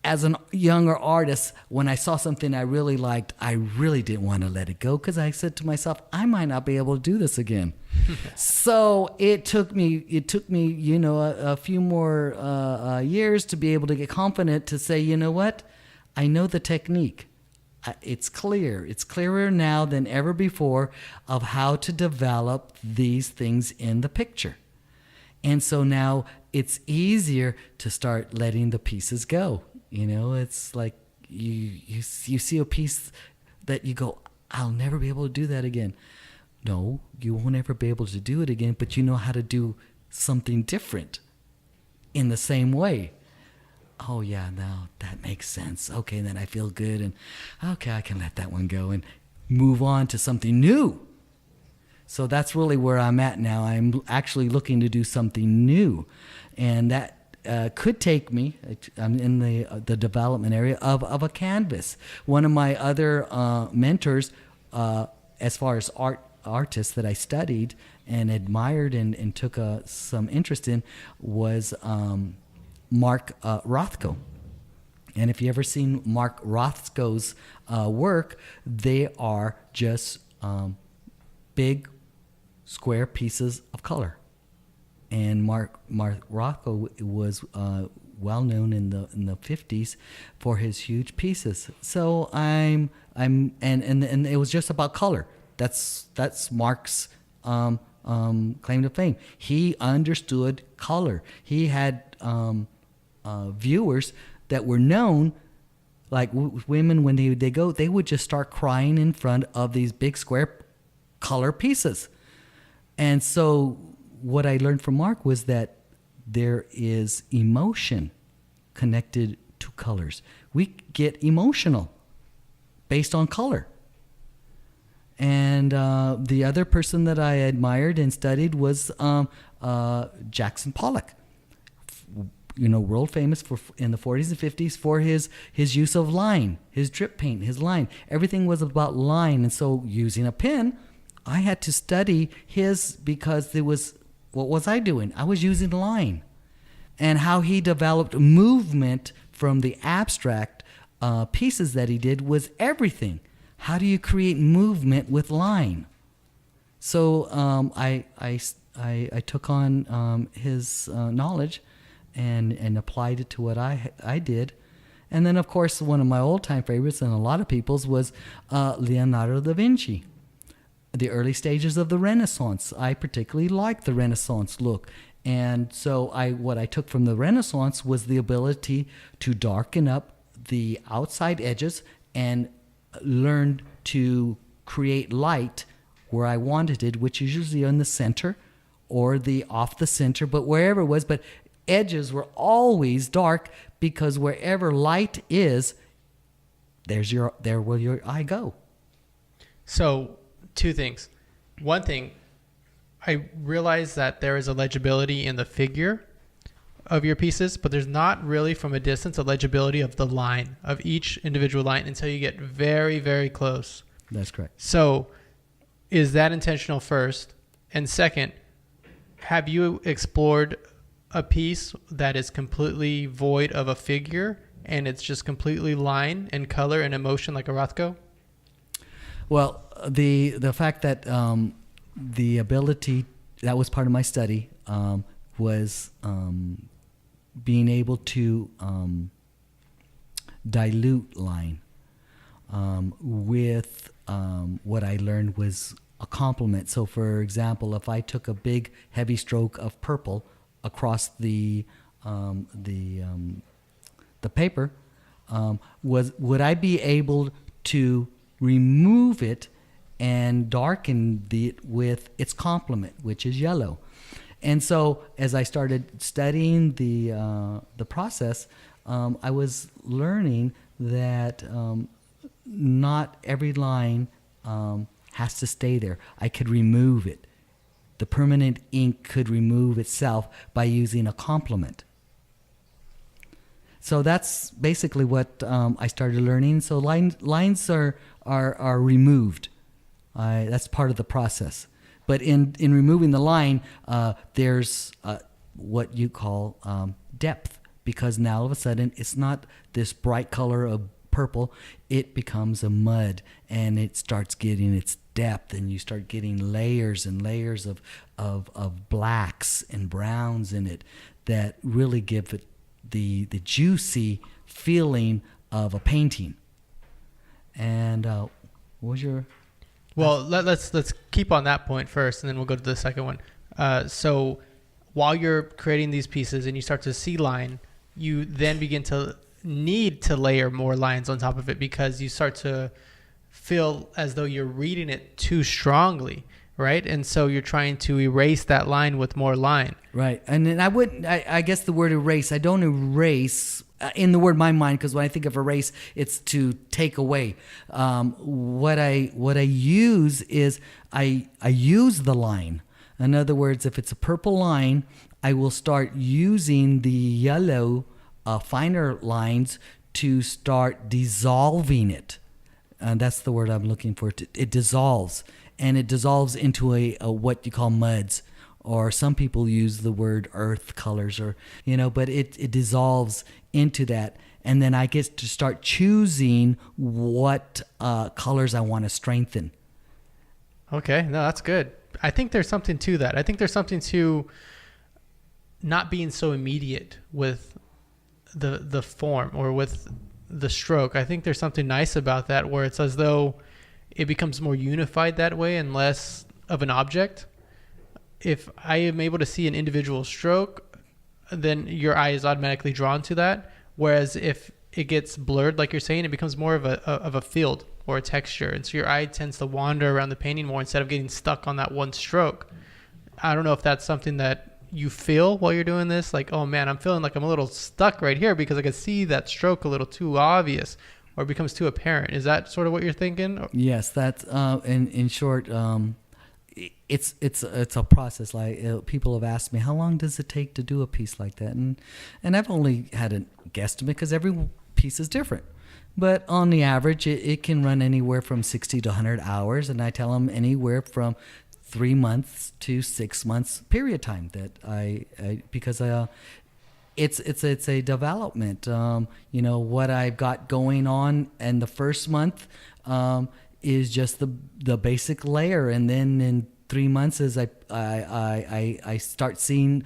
Speaker 4: as a younger artist, when I saw something I really liked, I really didn't want to let it go because I said to myself, I might not be able to do this again. So it took me, a few more years to be able to get confident to say, you know what? I know the technique. It's clear. It's clearer now than ever before of how to develop these things in the picture. And so now it's easier to start letting the pieces go. It's like you see a piece that you go, I'll never be able to do that again. No, you won't ever be able to do it again, but you know how to do something different in the same way. Oh, yeah, now that makes sense. Okay, then I feel good, and okay, I can let that one go. And move on to something new. So that's really where I'm at now. I'm actually looking to do something new, and that could take me. I'm in the development area of a canvas. One of my other mentors, as far as artists that I studied and admired and took some interest in, was Mark Rothko. And if you ever seen Mark Rothko's work, they are just big square pieces of color. And Mark Rothko was well known in the 50s for his huge pieces. So and it was just about color. That's Mark's claim to fame. He understood color. He had viewers that were known, like women, when they would just start crying in front of these big square color pieces. And so what I learned from Mark was that there is emotion connected to colors. We get emotional based on color. And the other person that I admired and studied was Jackson Pollock. World famous in the 40s and 50s for his use of line, his drip paint, his line. Everything was about line. And so using a pen, I had to study his, because what was I doing? I was using line. And how he developed movement from the abstract pieces that he did was everything. How do you create movement with line? So I took on his knowledge and applied it to what I did. And then, of course, one of my old-time favorites, and a lot of people's, was Leonardo da Vinci. The early stages of the Renaissance. I particularly liked the Renaissance look. And so what I took from the Renaissance was the ability to darken up the outside edges and learned to create light where I wanted it, which is usually in the center or the off the center, but wherever it was. But edges were always dark, because wherever light is, there will your eye go.
Speaker 2: So, two things. One thing, I realize that there is a legibility in the figure of your pieces, but there's not really, from a distance, a legibility of the line, of each individual line, until you get very, very close.
Speaker 4: That's correct.
Speaker 2: So is that intentional, first? And second, have you explored a piece that is completely void of a figure and it's just completely line and color and emotion, like a Rothko?
Speaker 4: Well, the fact that the ability, that was part of my study, was being able to dilute line with what I learned was a complement. So, for example, if I took a big heavy stroke of purple across the paper, would I be able to remove it and darken it with its complement, which is yellow? And so, as I started studying the process, I was learning that not every line has to stay there. I could remove it. The permanent ink could remove itself by using a complement. So that's basically what I started learning. So lines are removed. That's part of the process. But in removing the line, there's what you call depth, because now all of a sudden it's not this bright color of purple. It becomes a mud, and it starts getting its depth, and you start getting layers and layers of blacks and browns in it that really give it the juicy feeling of a painting. And what was your...
Speaker 2: Well, let's keep on that point first, and then we'll go to the second one. So while you're creating these pieces and you start to see line, you then begin to need to layer more lines on top of it, because you start to feel as though you're reading it too strongly, right? And so you're trying to erase that line with more line.
Speaker 4: Right. And then I guess the word erase, I don't erase in the word my mind, because when I think of erase, it's to take away. What I use is I use the line. In other words, if it's a purple line, I will start using the yellow finer lines to start dissolving it. And that's the word I'm looking for. It dissolves, and it dissolves into a what you call muds, or some people use the word earth colors, or but it dissolves into that, and then I get to start choosing what colors I want to strengthen.
Speaker 2: Okay, no, that's good. I think there's something to that. I think there's something to not being so immediate with the form or with the stroke. I think there's something nice about that, where it's as though it becomes more unified that way and less of an object. If I am able to see an individual stroke, then your eye is automatically drawn to that. Whereas if it gets blurred, like you're saying, it becomes more of a field or a texture. And so your eye tends to wander around the painting more instead of getting stuck on that one stroke. I don't know if that's something that you feel while you're doing this. Like, oh man, I'm feeling like I'm a little stuck right here because I can see that stroke a little too obvious, or it becomes too apparent. Is that sort of what you're thinking?
Speaker 4: Yes, that's in short. It's a process. Like people have asked me, how long does it take to do a piece like that? And I've only had a guesstimate because every piece is different. But on the average, it can run anywhere from 60 to 100 hours. And I tell them anywhere from 3 months to 6 months period time that because it's a development. What I've got going on in the first month is just the basic layer, and then in 3 months as I start seeing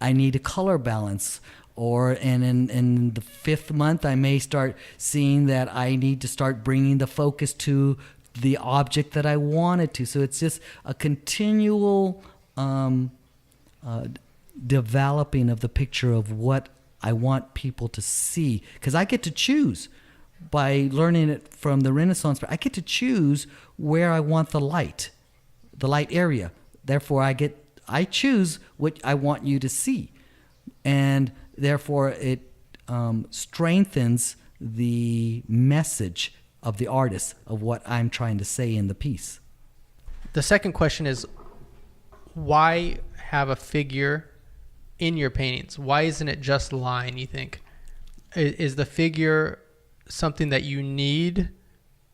Speaker 4: I need a color balance, and in the 5th month I may start seeing that I need to start bringing the focus to the object that I wanted to. So it's just a continual developing of the picture of what I want people to see, because I get to choose. By learning it from the Renaissance, I get to choose where I want the light area. Therefore, I choose what I want you to see, and therefore it strengthens the message of the artist of what I'm trying to say in the piece.
Speaker 2: The second question is, why have a figure in your paintings? Why isn't it just line, you think? Is the figure something that you need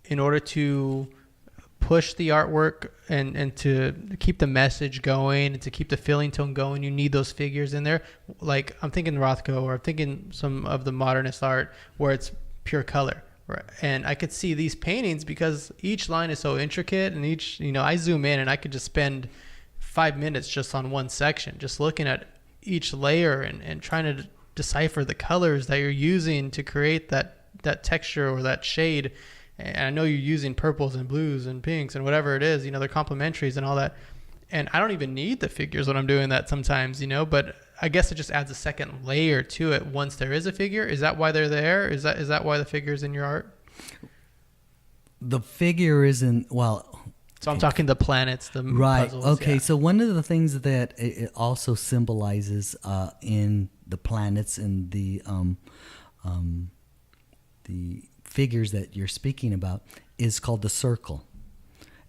Speaker 2: in order to push the artwork and to keep the message going and to keep the feeling tone going? You need those figures in there. Like I'm thinking Rothko, or I'm thinking some of the modernist art where it's pure color. Right. And I could see these paintings because each line is so intricate, and each, I zoom in and I could just spend 5 minutes just on one section, just looking at each layer and trying to decipher the colors that you're using to create that texture or that shade. And I know you're using purples and blues and pinks and whatever it is, they're complementaries and all that. And I don't even need the figures when I'm doing that sometimes, but I guess it just adds a second layer to it once there is a figure. Is that why they're there? Is that why the figure's in your art?
Speaker 4: The figure isn't, well...
Speaker 2: So I'm talking the planets, the puzzles.
Speaker 4: Okay,
Speaker 2: yeah.
Speaker 4: So one of the things that it also symbolizes in the planets and the figures that you're speaking about is called the circle.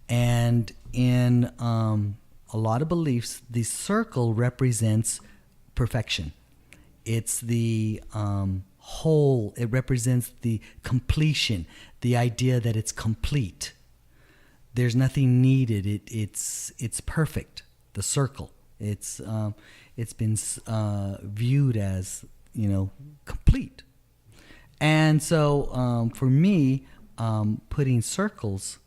Speaker 4: And in a lot of beliefs, the circle represents perfection. It's the whole. It represents the completion, the idea that it's complete. There's nothing needed. It's perfect. The circle. It's been viewed as complete. And so for me, putting circles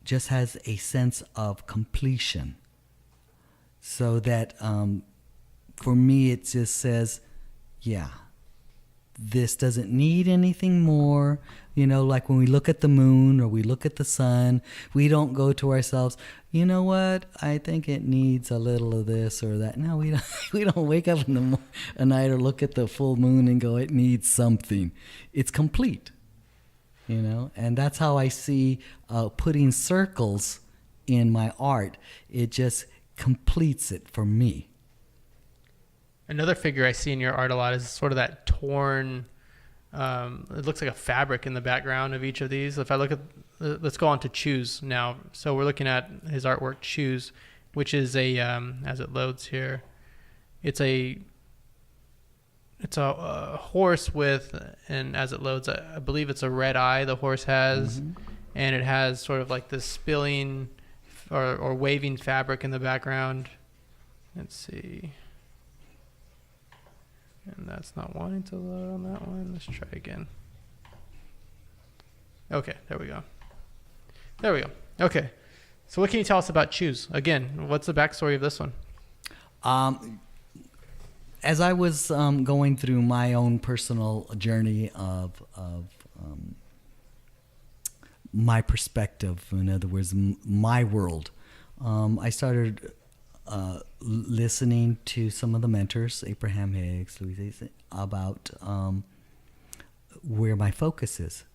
Speaker 4: just has a sense of completion. So that for me, it just says, yeah, this doesn't need anything more. Like when we look at the moon or we look at the sun, we don't go to ourselves, you know what, I think it needs a little of this or that. No, we don't. We don't wake up in the night or look at the full moon and go, it needs something. It's complete, and that's how I see putting circles in my art. It just completes it for me.
Speaker 2: Another figure I see in your art a lot is sort of that torn. It looks like a fabric in the background of each of these. If I look at, let's go on to Choose now. So we're looking at his artwork, Choose, which is a, as it loads here, it's a horse with, and as it loads, I believe it's a red eye the horse has, and it has sort of like this spilling or waving fabric in the background. Let's see. And that's not wanting to load on that one. Let's try again. Okay, there we go. There we go. Okay. So what can you tell us about Choose? Again, what's the backstory of this one?
Speaker 4: As I was going through my own personal journey of my perspective, in other words, my world, I started listening to some of the mentors, Abraham Hicks, Louise, about where my focus is.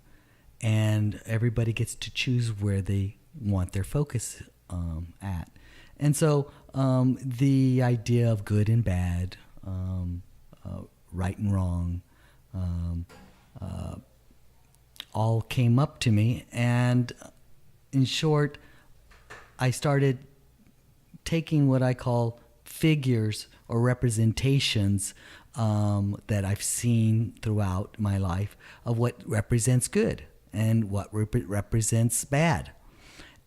Speaker 4: And everybody gets to choose where they want their focus at. And so the idea of good and bad, right and wrong, all came up to me. And in short, I started taking what I call figures or representations that I've seen throughout my life of what represents good and what represents bad.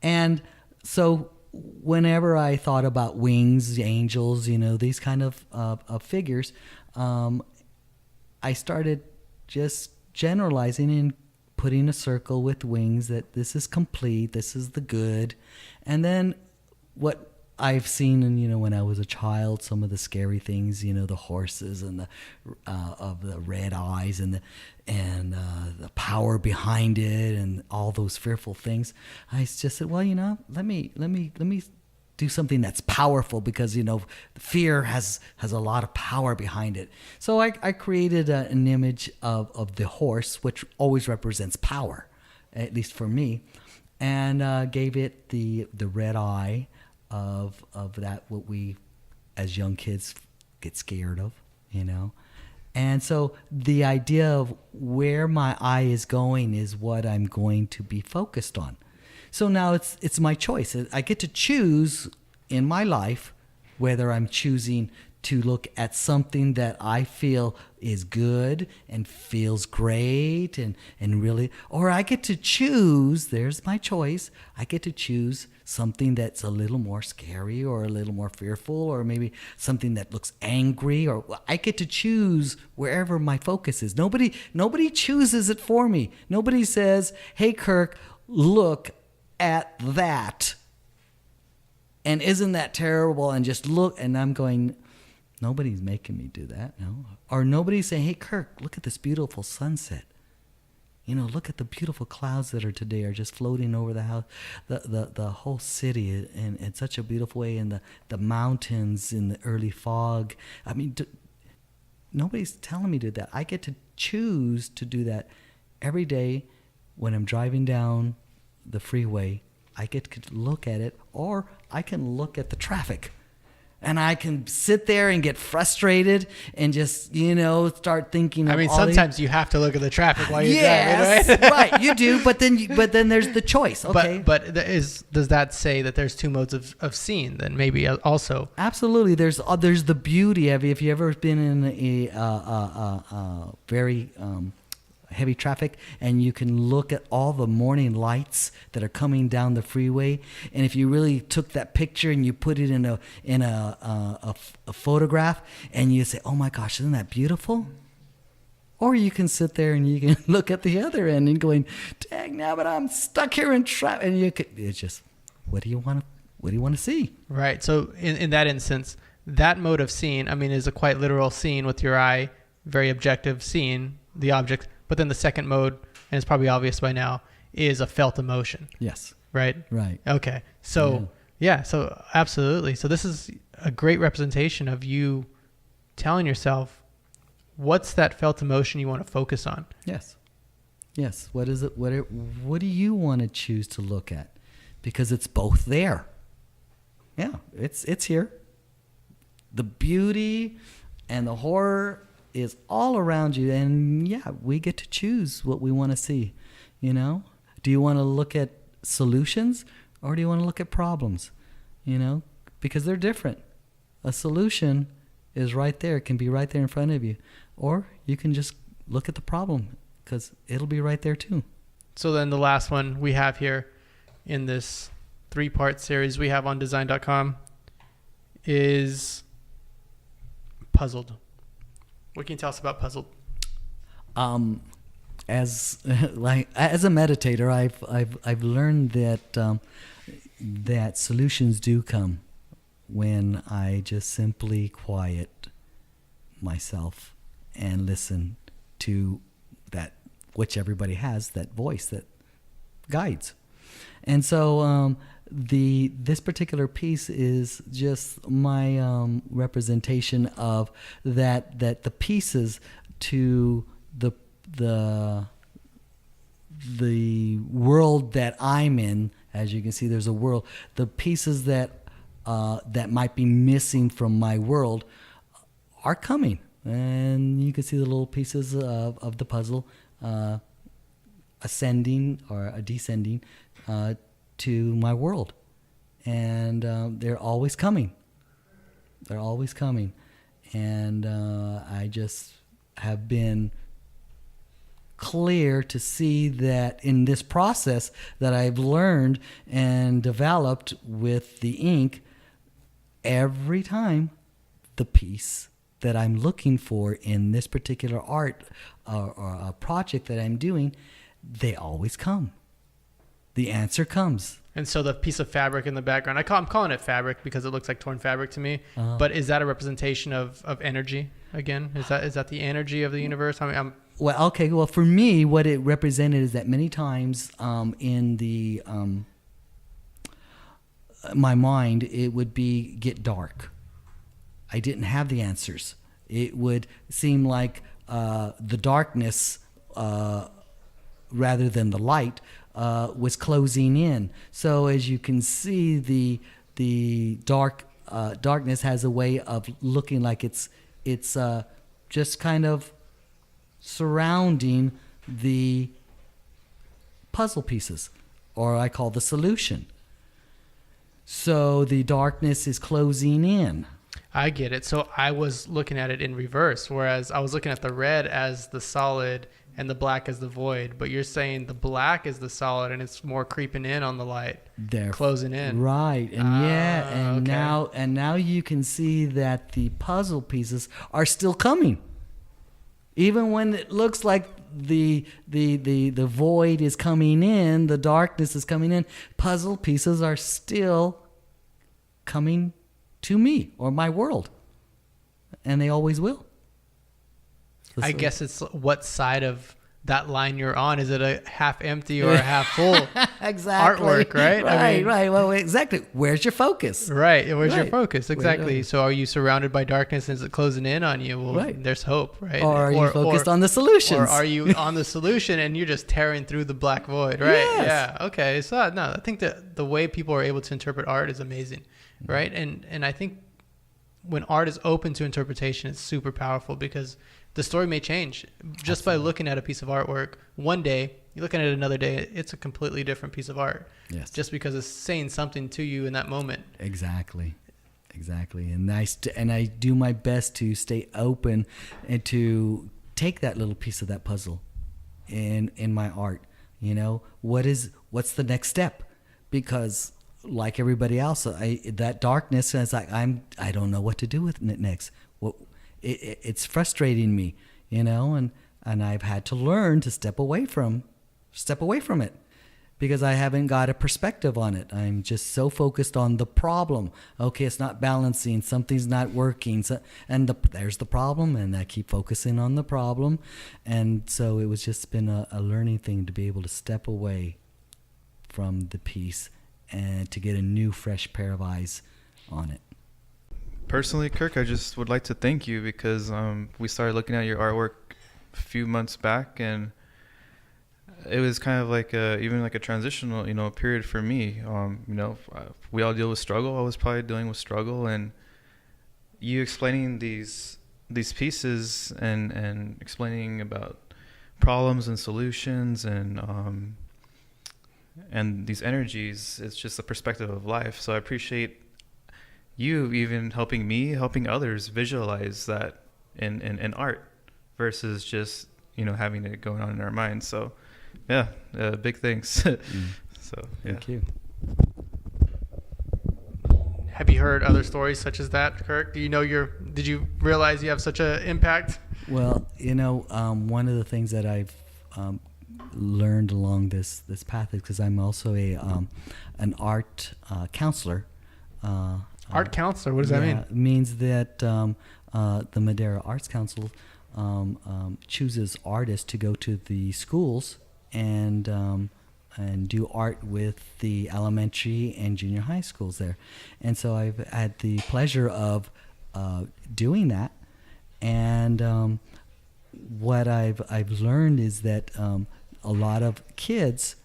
Speaker 4: And so whenever I thought about wings, angels, these kind of figures, I started just generalizing and putting a circle with wings that this is complete, this is the good. And then what I've seen, and when I was a child, some of the scary things, the horses and the of the red eyes and the power behind it and all those fearful things. I just said, well, let me do something that's powerful because fear has a lot of power behind it. So I created an image of the horse, which always represents power, at least for me, and gave it the red eye. Of that, what we as young kids get scared of, And so the idea of where my eye is going is what I'm going to be focused on. So now it's my choice. I get to choose in my life whether I'm choosing to look at something that I feel is good and feels great and really, or I get to choose, there's my choice, I get to choose something that's a little more scary or a little more fearful or maybe something that looks angry, or I get to choose wherever my focus is. Nobody chooses it for me. Nobody says, hey, Kirk, look at that. And isn't that terrible? And just look, and I'm going, nobody's making me do that, no. Or nobody's saying, hey, Kirk, look at this beautiful sunset. Look at the beautiful clouds that are today are just floating over the house, the whole city in such a beautiful way, and the mountains in the early fog. I mean, nobody's telling me to do that. I get to choose to do that every day when I'm driving down the freeway. I get to look at it, or I can look at the traffic. And I can sit there and get frustrated and just, start thinking.
Speaker 2: I mean, sometimes you have to look at the traffic while you're driving, right?
Speaker 4: Right, you do. But then there's the choice. Okay.
Speaker 2: But does that say that there's two modes of seeing? Then maybe also.
Speaker 4: Absolutely. There's the beauty of it. If you ever been in a very heavy traffic and you can look at all the morning lights that are coming down the freeway, and if you really took that picture and you put it in a photograph and you say, oh my gosh, isn't that beautiful? Or you can sit there and you can look at the other end and going, dang, now but I'm stuck here in traffic. And it's just, what do you want to see? Right.
Speaker 2: So in that instance, that mode of seeing, is a quite literal seeing with your eye, very objective seeing the object. But then the second mode, and it's probably obvious by now, is a felt emotion.
Speaker 4: Yes.
Speaker 2: Right?
Speaker 4: Right.
Speaker 2: Okay. So, so absolutely. So this is a great representation of you telling yourself, what's that felt emotion you want to focus on?
Speaker 4: Yes. Yes. What is it? What do you want to choose to look at? Because it's both there. Yeah, it's here. The beauty And the horror is all around you. And yeah, we get to choose what we want to see. You know, do you want to look at solutions or do you want to look at problems? You know, because they're different. A solution is right there, it can be right there in front of you. Or you can just look at the problem because it'll be right there too.
Speaker 2: So then the last one we have here in this 3-part series we have on Desvgn.com is Puzzled. What can you tell us about Puzzled?
Speaker 4: As a meditator, I've learned that that solutions do come when I just simply quiet myself and listen to that, which everybody has, that voice that guides. And so this particular piece is just my representation of that the pieces to the world that I'm in. As you can see, there's a world. The pieces that might be missing from my world are coming, and you can see the little pieces of the puzzle ascending or descending to my world, and they're always coming. They're always coming, and I just have been clear to see that in this process that I've learned and developed with the ink, every time the piece that I'm looking for in this particular art or a project that I'm doing, they always come. The answer comes.
Speaker 2: And so the piece of fabric in the background, I'm calling it fabric because it looks like torn fabric to me. But is that a representation of energy again? Is that the energy of the universe? I mean,
Speaker 4: Well, okay. Well, for me, what it represented is that many times in the my mind, it would get dark. I didn't have the answers. It would seem like the darkness, rather than the light, was closing in. So as you can see, the darkness has a way of looking like it's just kind of surrounding the puzzle pieces, or I call the solution. So the darkness is closing in.
Speaker 2: I get it. So I was looking at it in reverse, whereas I was looking at the red as the solid and the black as the void. But you're saying the black is the solid and it's more creeping in on the light, closing in.
Speaker 4: Right. And okay. now you can see that the puzzle pieces are still coming. Even when it looks like the void is coming in, the darkness is coming in, puzzle pieces are still coming to me or my world. And they always will.
Speaker 2: I guess it's what side of that line you're on. Is it a half empty or a half full
Speaker 4: exactly.
Speaker 2: artwork, right?
Speaker 4: Right. Well, exactly. Where's your focus?
Speaker 2: Right. Where's your focus? Exactly. So are you surrounded by darkness and is it closing in on you? Well, there's hope, right?
Speaker 4: Or are you focused on the solutions?
Speaker 2: Or are you on the solution and you're just tearing through the black void, right?
Speaker 4: Yes.
Speaker 2: Yeah. Okay. So I think that the way people are able to interpret art is amazing, right? And I think when art is open to interpretation, it's super powerful because the story may change just Absolutely. By looking at a piece of artwork. One day, you're looking at it another day, it's a completely different piece of art.
Speaker 4: Yes.
Speaker 2: Just because it's saying something to you in that moment.
Speaker 4: Exactly. And I do my best to stay open and to take that little piece of that puzzle in my art. You know, what's the next step? Because like everybody else, that darkness is like I don't know what to do with it next. It's frustrating me, you know, and I've had to learn to step away from it because I haven't got a perspective on it. I'm just so focused on the problem. Okay, it's not balancing, something's not working, there's the problem, and I keep focusing on the problem. And so it was just been a learning thing to be able to step away from the piece and to get a new, fresh pair of eyes on it.
Speaker 3: Personally, Kirk, I just would like to thank you because we started looking at your artwork a few months back, and it was kind of like even like a transitional, period for me. We all deal with struggle. I was probably dealing with struggle, and you explaining these these pieces and explaining about problems and solutions and these energies, it's just a perspective of life. So I appreciate you even helping others visualize that in art versus just, having it going on in our minds. So yeah, big things. So yeah.
Speaker 4: Thank you.
Speaker 2: Have you heard other stories such as that, Kirk? Did you realize you have such an impact?
Speaker 4: Well, one of the things that I've learned along this path is because I'm also an art counselor.
Speaker 2: Art counselor, what does that mean?
Speaker 4: It means that the Madera Arts Council chooses artists to go to the schools and do art with the elementary and junior high schools there. And so I've had the pleasure of doing that. And what I've learned is that a lot of kids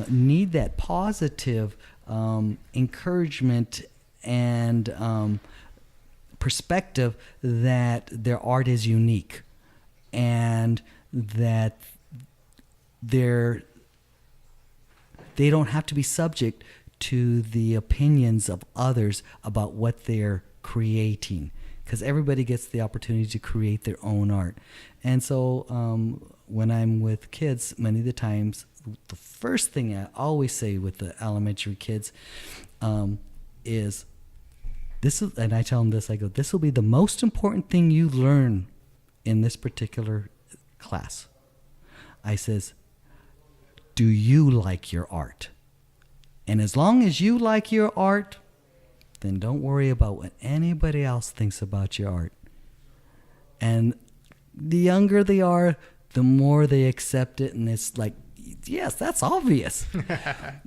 Speaker 4: need that positive encouragement and perspective that their art is unique and that they don't have to be subject to the opinions of others about what they're creating, because everybody gets the opportunity to create their own art. And so when I'm with kids, many of the times, the first thing I always say with the elementary kids is, and I tell them this, I go, this will be the most important thing you learn in this particular class. I says, do you like your art? And as long as you like your art, then don't worry about what anybody else thinks about your art. And the younger they are, the more they accept it, and it's like, yes, that's obvious.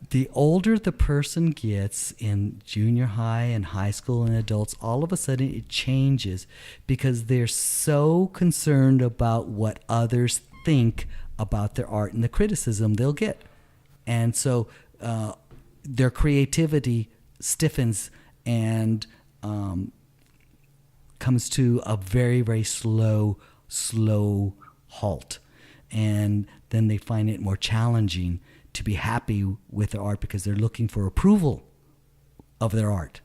Speaker 4: The older the person gets in junior high and high school and adults, all of a sudden it changes because they're so concerned about what others think about their art and the criticism they'll get. And so their creativity stiffens and comes to a very, very slow halt. And then they find it more challenging to be happy with their art because they're looking for approval of their art.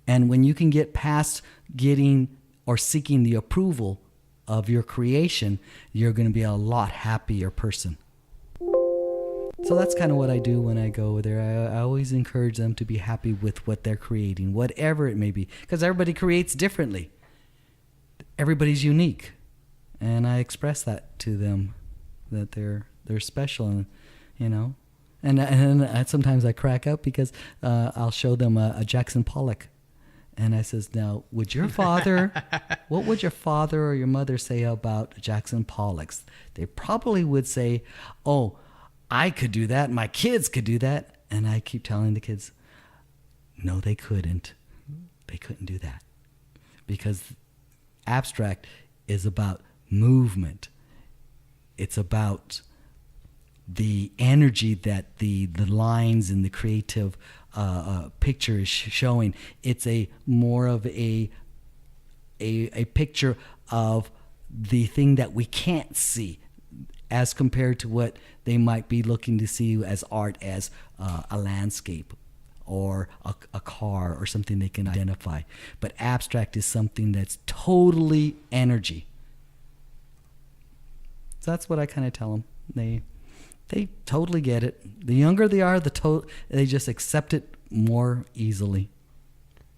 Speaker 4: And when you can get past getting or seeking the approval of your creation, you're going to be a lot happier person. So that's kind of what I do when I go over there. I always encourage them to be happy with what they're creating, whatever it may be, because everybody creates differently. Everybody's unique. And I express that to them, that they're special, and and sometimes I crack up because I'll show them a Jackson Pollock, and I says, now, what would your father or your mother say about Jackson Pollocks? They probably would say, oh, I could do that, my kids could do that. And I keep telling the kids, no, they couldn't. They couldn't do that, because abstract is about movement. It's about the energy that the lines and the creative picture is showing. It's a more of a picture of the thing that we can't see, as compared to what they might be looking to see as art, as a landscape or a car or something they can identify. But abstract is something that's totally energy. So that's what I kind of tell them. They totally get it. The younger they are, they just accept it more easily.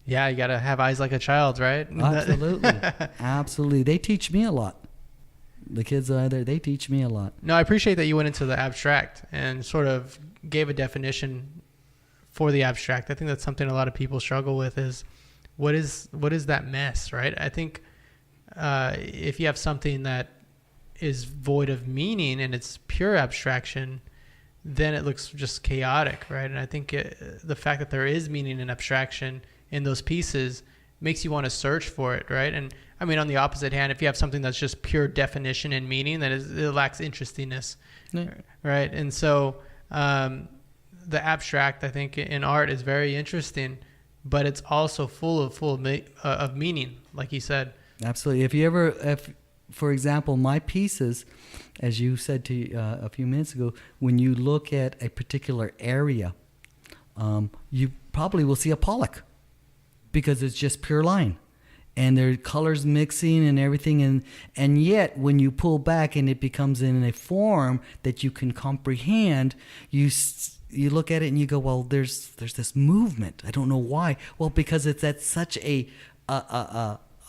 Speaker 2: Yeah, you got to have eyes like a child, right?
Speaker 4: Absolutely. Absolutely. They teach me a lot. The kids that are there, they teach me a lot.
Speaker 2: No, I appreciate that you went into the abstract and sort of gave a definition for the abstract. I think that's something a lot of people struggle with, is what is that mess, right? I think if you have something that is void of meaning and it's pure abstraction, then it looks just chaotic, right? And I think the fact that there is meaning and abstraction in those pieces makes you want to search for it, right? And I mean, on the opposite hand, if you have something that's just pure definition and meaning, then it lacks interestingness, right? And so the abstract, I think, in art is very interesting, but it's also full of meaning, like you said.
Speaker 4: Absolutely. If for example, my pieces, as you said to a few minutes ago, when you look at a particular area, you probably will see a Pollock because it's just pure line. And there are colors mixing and everything, and yet when you pull back and it becomes in a form that you can comprehend, you look at it and you go, well, there's this movement. I don't know why. Well, because it's at such a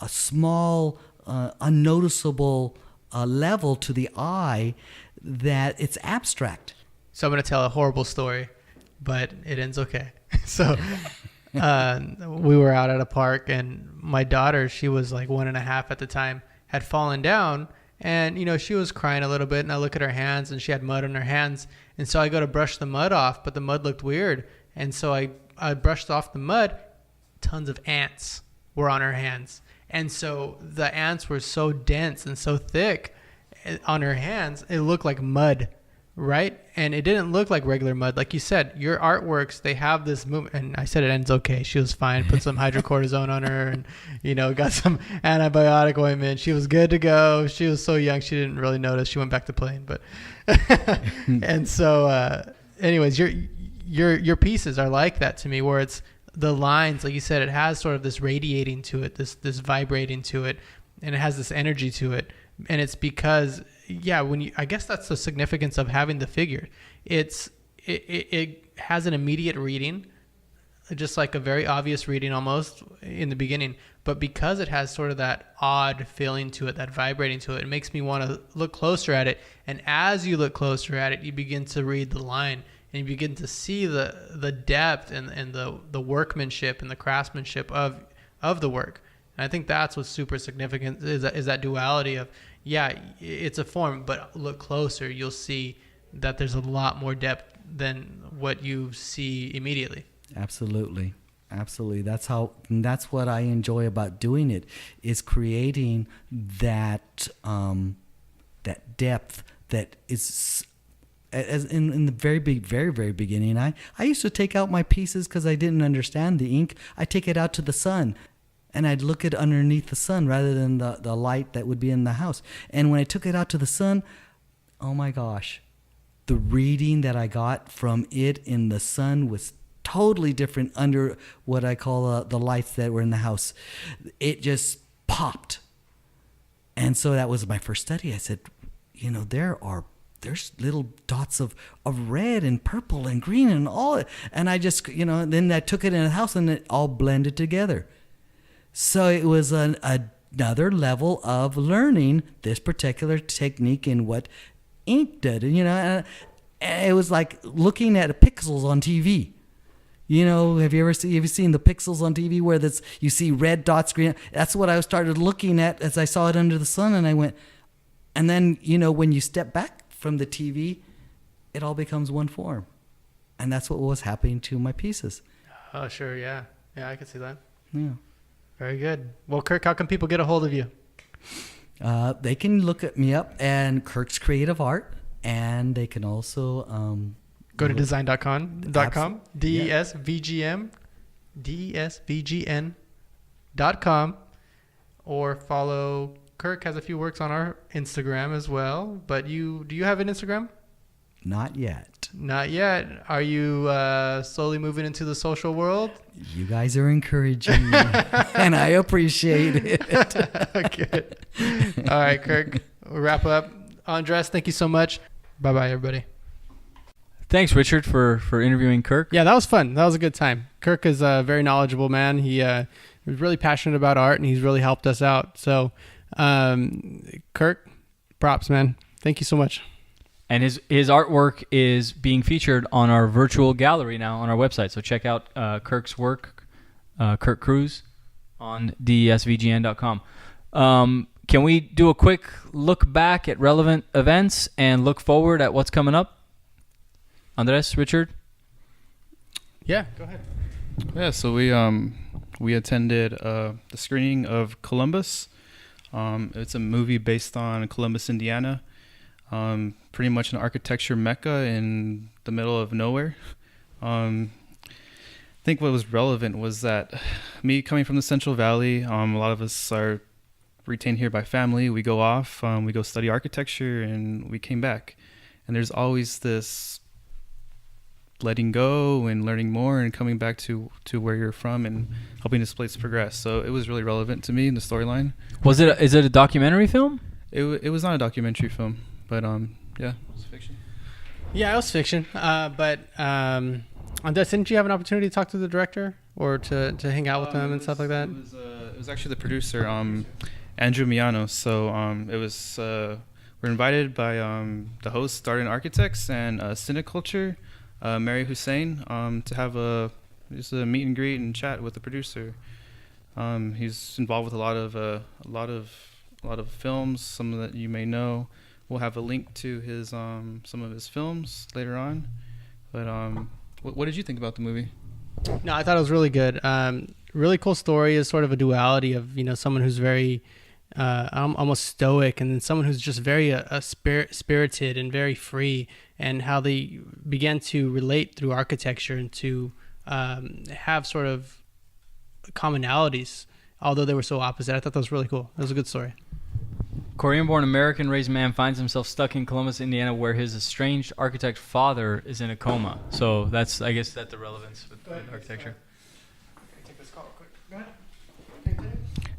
Speaker 4: small, unnoticeable level to the eye that it's abstract.
Speaker 2: So I'm going to tell a horrible story, but it ends okay. So we were out at a park, and my daughter, she was like 1.5 at the time, had fallen down, and she was crying a little bit, and I look at her hands, and she had mud on her hands, and so I go to brush the mud off, but the mud looked weird, and so I brushed off the mud. Tons of ants were on her hands, and so the ants were so dense and so thick on her hands, it looked like mud. Right? And it didn't look like regular mud. Like you said, your artworks, they have this movement. And I said it ends okay. She was fine. Put some hydrocortisone on her and, got some antibiotic ointment. She was good to go. She was so young, she didn't really notice. She went back to playing. But and so anyways, your pieces are like that to me, where it's the lines, like you said, it has sort of this radiating to it, this vibrating to it, and it has this energy to it. And it's because, I guess that's the significance of having the figure. It has an immediate reading, just like a very obvious reading almost in the beginning. But because it has sort of that odd feeling to it, that vibrating to it, it makes me want to look closer at it. And as you look closer at it, you begin to read the line, and you begin to see the depth and the workmanship and the craftsmanship of the work. And I think that's what's super significant is that duality of, it's a form, but look closer, you'll see that there's a lot more depth than what you see immediately.
Speaker 4: Absolutely. That's what I enjoy about doing it, is creating that depth that is, as in the very beginning, I used to take out my pieces because I didn't understand the ink. I take it out to the sun, and I'd look at underneath the sun rather than the light that would be in the house. And when I took it out to the sun, oh my gosh, the reading that I got from it in the sun was totally different under what I call the lights that were in the house. It just popped. And so that was my first study. I said, there's little dots of red and purple and green and all. And I just, then I took it in the house and it all blended together. So it was another level of learning this particular technique in what ink did. And it was like looking at pixels on TV. Have you seen the pixels on TV where you see red dots, green? That's what I started looking at as I saw it under the sun, and I went. And then when you step back from the TV, it all becomes one form, and that's what was happening to my pieces.
Speaker 2: Oh, sure, yeah, I can see that.
Speaker 4: Yeah.
Speaker 2: Very good. Well, Kirk, how can people get a hold of you?
Speaker 4: They can look at me up and Kirk's Creative Art, and they can also
Speaker 2: go to desvgn.com, desvgn.com, or follow. Kirk has a few works on our Instagram as well. But do you have an Instagram?
Speaker 4: Not yet.
Speaker 2: Not yet. Are you slowly moving into the social world?
Speaker 4: You guys are encouraging me, and I appreciate it.
Speaker 2: Good. All right, Kirk. We'll wrap up. Andres, thank you so much. Bye-bye, everybody.
Speaker 1: Thanks, Richard, for interviewing Kirk.
Speaker 2: Yeah, that was fun. That was a good time. Kirk is a very knowledgeable man. He was really passionate about art, and he's really helped us out. So, Kirk, props, man. Thank you so much.
Speaker 1: And his artwork is being featured on our virtual gallery now on our website. So check out Kirk's work, Kirk Cruz, on desvgn.com. Can we do a quick look back at relevant events and look forward at what's coming up? Andres, Richard?
Speaker 2: Yeah, go ahead.
Speaker 3: Yeah, so we attended the screening of Columbus. It's a movie based on Columbus, Indiana. Pretty much an architecture mecca in the middle of nowhere. I think what was relevant was that me coming from the Central Valley, a lot of us are retained here by family. We go off, we go study architecture, and we came back. And there's always this letting go and learning more and coming back to where you're from and helping this place progress. So it was really relevant to me in the storyline.
Speaker 1: Is it a documentary film?
Speaker 3: It was not a documentary film, but yeah, it was fiction.
Speaker 2: Yeah, it was fiction. But Andres, didn't you have an opportunity to talk to the director or to hang out with them and stuff like that?
Speaker 3: It was actually the producer, Andrew Miano. So it was we're invited by the host, Darden Architects, and Cineculture, Mary Hussein, to have just a meet and greet and chat with the producer. He's involved with a lot of films, some that you may know. We'll have a link to his some of his films later on. But what did you think about the movie?
Speaker 2: No, I thought it was really good. Really cool story. Is sort of a duality of someone who's very almost stoic, and then someone who's just very spirited and very free, and how they began to relate through architecture and to have sort of commonalities, although they were so opposite. I thought that was really cool. It was a good story.
Speaker 1: Korean-born American-raised man finds himself stuck in Columbus, Indiana, where his estranged architect father is in a coma. So I guess that's the relevance with architecture.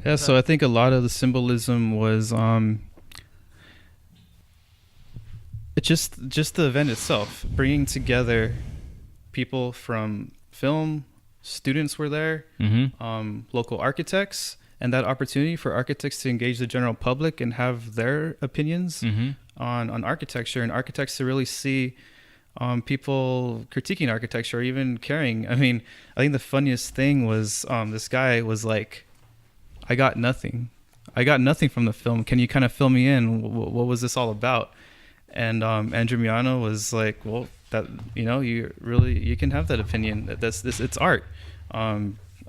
Speaker 3: Yeah, so I think a lot of the symbolism was it's just the event itself, bringing together people from film, students were there, local architects, and that opportunity for architects to engage the general public and have their opinions on architecture, and architects to really see people critiquing architecture or even caring. I mean, I think the funniest thing was this guy was like, I got nothing from the film. Can you kind of fill me in? What was this all about? And Andrew Miano was like, well, that you can have that opinion. It's art.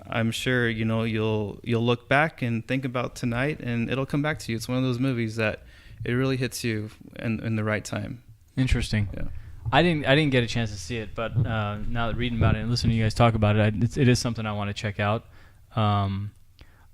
Speaker 3: I'm sure you'll look back and think about tonight, and it'll come back to you. It's one of those movies that it really hits you in the right time.
Speaker 1: Interesting.
Speaker 3: Yeah.
Speaker 1: I didn't get a chance to see it, but now that reading about it and listening to you guys talk about it, it is something I want to check out.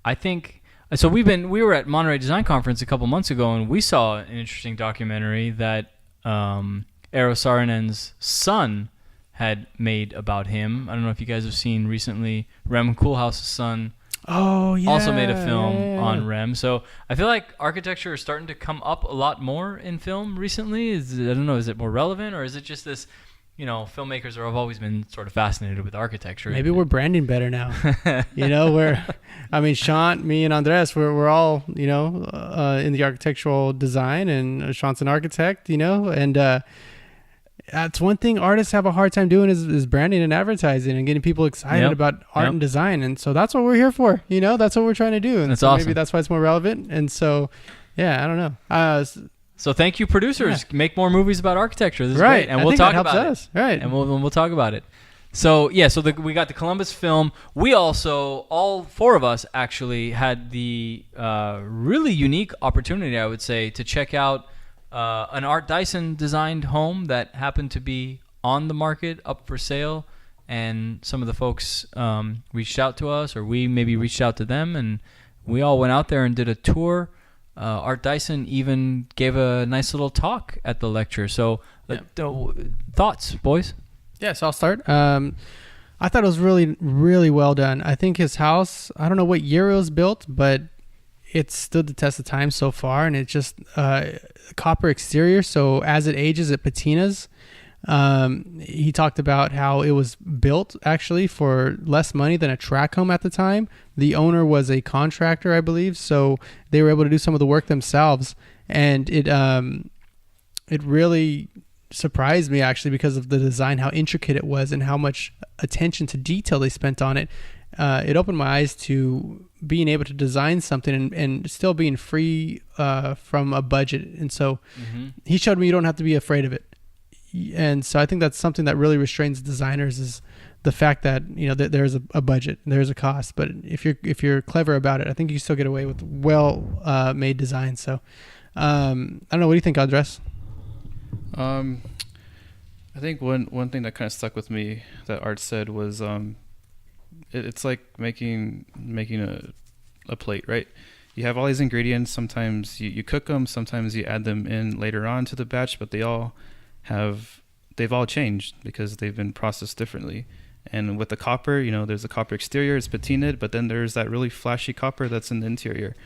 Speaker 1: I think so. We were at Monterey Design Conference a couple months ago, and we saw an interesting documentary that Eero Saarinen's son had made about him. I don't know if you guys have seen recently. Rem Koolhaas's son also made a film on Rem. So I feel like architecture is starting to come up a lot more in film recently. I don't know, is it more relevant, or is it just this, filmmakers have always been sort of fascinated with architecture.
Speaker 2: Maybe we're branding better now. Sean, me, and Andres, we're all, in the architectural design, and Sean's an architect, and that's one thing artists have a hard time doing is branding and advertising and getting people excited about art and design. And so that's what we're here for. That's what we're trying to do. And
Speaker 1: that's
Speaker 2: so
Speaker 1: awesome.
Speaker 2: Maybe that's why it's more relevant. And so, I don't know.
Speaker 1: So thank you, producers. Yeah. Make more movies about architecture. This is great. And we'll talk about it.
Speaker 2: Right.
Speaker 1: And we'll talk about it. So, we got the Columbus film. We also, all four of us actually had the really unique opportunity, I would say, to check out an Art Dyson designed home that happened to be on the market, up for sale. And some of the folks reached out to us, or we maybe reached out to them, and we all went out there and did a tour. Art Dyson even gave a nice little talk at the lecture. So, thoughts, boys?
Speaker 2: Yes, I'll start. I thought it was really, really well done. I think his house, I don't know what year it was built, but it stood the test of time so far, and it's just copper exterior. So as it ages, it patinas. He talked about how it was built actually for less money than a track home at the time. The owner was a contractor, I believe, so they were able to do some of the work themselves, and it really surprised me actually because of the design, how intricate it was, and how much attention to detail they spent on it. It opened my eyes to being able to design something and still being free from a budget. And so he showed me you don't have to be afraid of it. And so I think that's something that really restrains designers, is the fact that that there's a budget, there's a cost, but if you're clever about it, I think you still get away with well made design. So I don't know, what do you think, Andres?
Speaker 3: I think one thing that kind of stuck with me that Art said was it's like making a plate, right? you have all these ingredients. Sometimes you cook them, sometimes you add them in later on to the batch, but they've all changed because they've been processed differently. And with the copper, you know, there's a copper exterior, it's patinaed, but then there's that really flashy copper that's in the interior.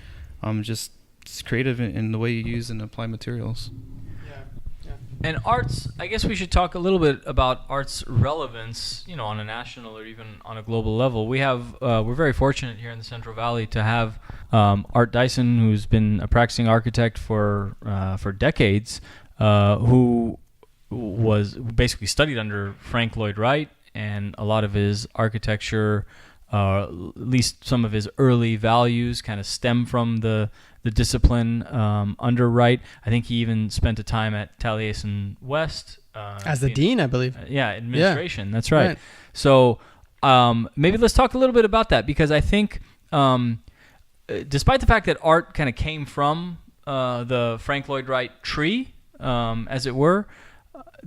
Speaker 3: Just it's creative in the way you use and apply materials.
Speaker 1: And arts, I guess we should talk a little bit about art's relevance, you know, on a national or even on a global level. We're very fortunate here in the Central Valley to have Art Dyson, who's been a practicing architect for decades, who was basically studied under Frank Lloyd Wright, and a lot of his architecture, at least some of his early values, kind of stem from the discipline under Wright. I think he even spent a time at Taliesin West
Speaker 2: as the dean, I believe.
Speaker 1: Administration. That's right. So maybe let's talk a little bit about that, because I think despite the fact that art kind of came from the Frank Lloyd Wright tree, as it were,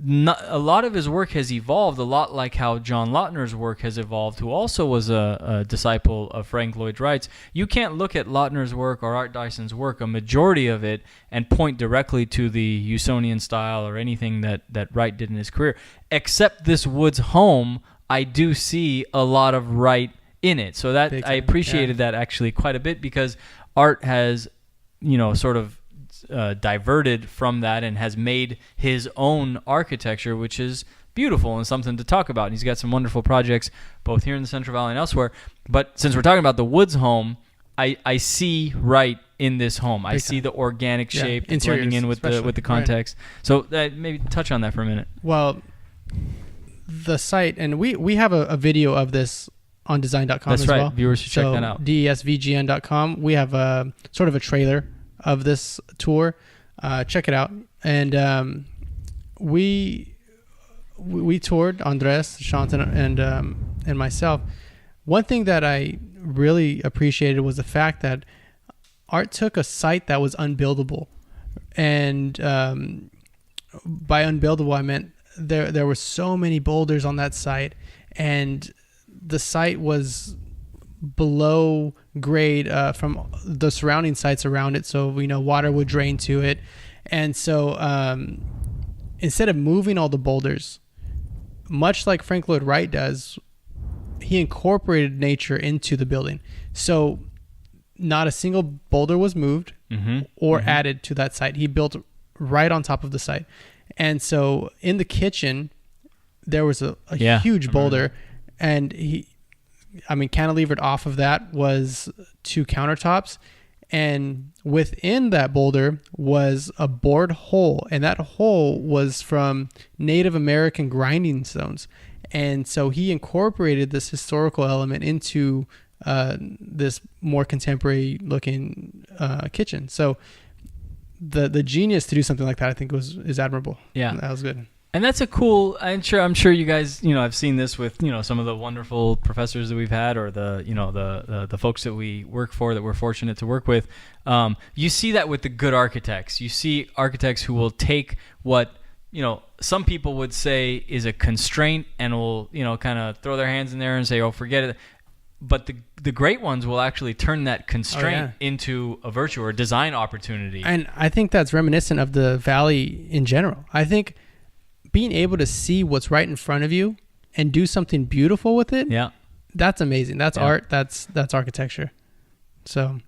Speaker 1: a lot of his work has evolved a lot like how John Lautner's work has evolved, who also was a disciple of Frank Lloyd Wright's. You can't look at Lautner's work or Art Dyson's work, a majority of it, and point directly to the Usonian style or anything that Wright did in his career. Except this Woods home, I do see a lot of Wright in it. So that I appreciated that actually quite a bit, because Art has, you know, sort of diverted from that and has made his own architecture, which is beautiful and something to talk about. And he's got some wonderful projects both here in the Central Valley and elsewhere. But since we're talking about the Woods home, I see Wright in this home. I see the organic shape blending in with the context. Right. So maybe touch on that for a minute.
Speaker 2: Well, the site, and we have a video of this on design.com.
Speaker 1: That's
Speaker 2: as
Speaker 1: right.
Speaker 2: well.
Speaker 1: Viewers should check that out.
Speaker 2: Desvgn.com. We have a sort of a trailer of this tour. Check it out. And we toured, Andres, Shantan, and myself. One thing that I really appreciated was the fact that Art took a site that was unbuildable, and by unbuildable I meant there were so many boulders on that site, and the site was below grade from the surrounding sites around it, so we know water would drain to it. And so instead of moving all the boulders, much like Frank Lloyd Wright does, he incorporated nature into the building. So not a single boulder was moved or added to that site. He built right on top of the site. And so in the kitchen there was a huge boulder, and cantilevered off of that was 2 countertops, and within that boulder was a bored hole, and that hole was from Native American grinding stones. And so he incorporated this historical element into this more contemporary looking kitchen. So the genius to do something like that, I think, is admirable. Yeah, that was good.
Speaker 1: And that's a cool. I'm sure you guys, have seen this with, some of the wonderful professors that we've had, or the folks that we work for, that we're fortunate to work with. You see that with the good architects. You see architects who will take what, some people would say is a constraint, and will, kind of throw their hands in there and say, "Oh, forget it." But the great ones will actually turn that constraint into a virtue or a design opportunity.
Speaker 2: And I think that's reminiscent of the Valley in general. I think being able to see what's right in front of you and do something beautiful with it, that's amazing. That's art. That's architecture. So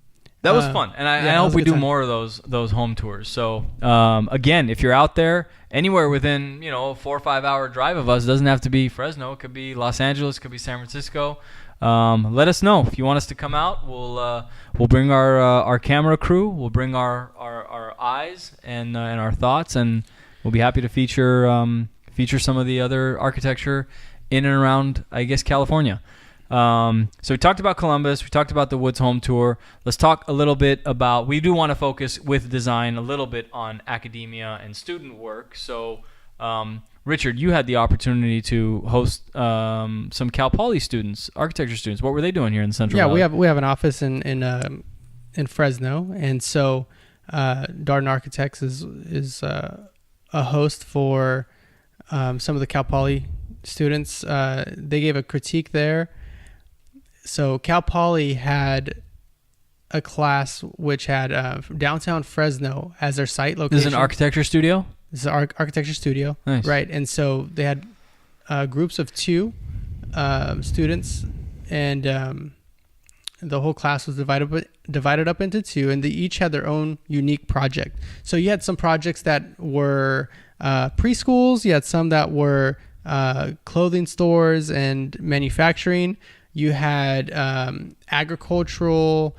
Speaker 1: that was fun, and I hope we do more of those home tours. So again, if you're out there anywhere within a 4 or 5 hour drive of us, it doesn't have to be Fresno. It could be Los Angeles. It could be San Francisco. Let us know if you want us to come out. We'll bring our camera crew. We'll bring our eyes and our thoughts, and we'll be happy to feature some of the other architecture in and around, I guess, California. So we talked about Columbus. We talked about the Woods Home Tour. Let's talk a little bit about, we do want to focus with design a little bit on academia and student work. So Richard, you had the opportunity to host some Cal Poly students, architecture students. What were they doing here in Central Valley?
Speaker 2: We have an office in Fresno, and so Darden Architects is a host for some of the Cal Poly students. They gave a critique there. So Cal Poly had a class which had downtown Fresno as their site location.
Speaker 1: This is an architecture studio?
Speaker 2: This is an architecture studio.
Speaker 1: Nice.
Speaker 2: Right. And so they had groups of 2 students, and the whole class was divided up into 2, and they each had their own unique project. So you had some projects that were preschools. You had some that were clothing stores and manufacturing. You had agricultural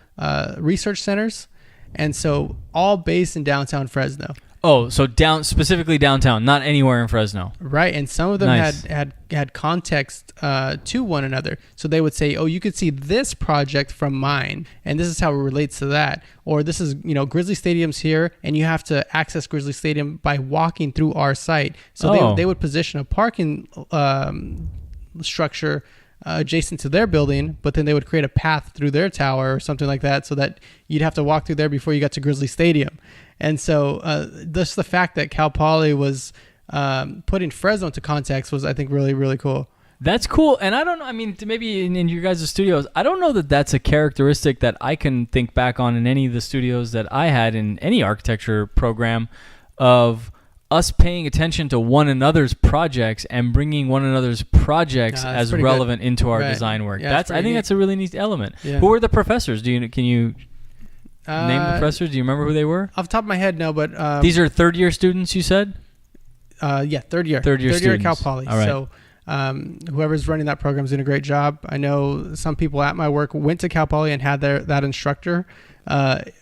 Speaker 2: research centers, and so all based in downtown Fresno.
Speaker 1: Oh, so specifically downtown, not anywhere in Fresno.
Speaker 2: Right, and some of them
Speaker 1: Nice.
Speaker 2: had context to one another. So they would say, "Oh, you could see this project from mine, and this is how it relates to that." Or this is, Grizzly Stadium's here, and you have to access Grizzly Stadium by walking through our site. So they would position a parking structure adjacent to their building, but then they would create a path through their tower or something like that, so that you'd have to walk through there before you got to Grizzly Stadium. And so just the fact that Cal Poly was putting Fresno into context was, I think, really, really cool.
Speaker 1: That's cool. And I don't know, I mean, maybe in your guys' studios, I don't know that that's a characteristic that I can think back on in any of the studios that I had in any architecture program, of us paying attention to one another's projects and bringing one another's projects as relevant into our design work.
Speaker 2: Yeah,
Speaker 1: I think that's a really neat element.
Speaker 2: Yeah.
Speaker 1: Who were the professors? Can you name the professors? Do you remember who they were?
Speaker 2: Off the top of my head, no, but
Speaker 1: these are third-year students, you said?
Speaker 2: Third year
Speaker 1: students.
Speaker 2: at Cal Poly.
Speaker 1: All right.
Speaker 2: So whoever's running that program is doing a great job. I know some people at my work went to Cal Poly and had that instructor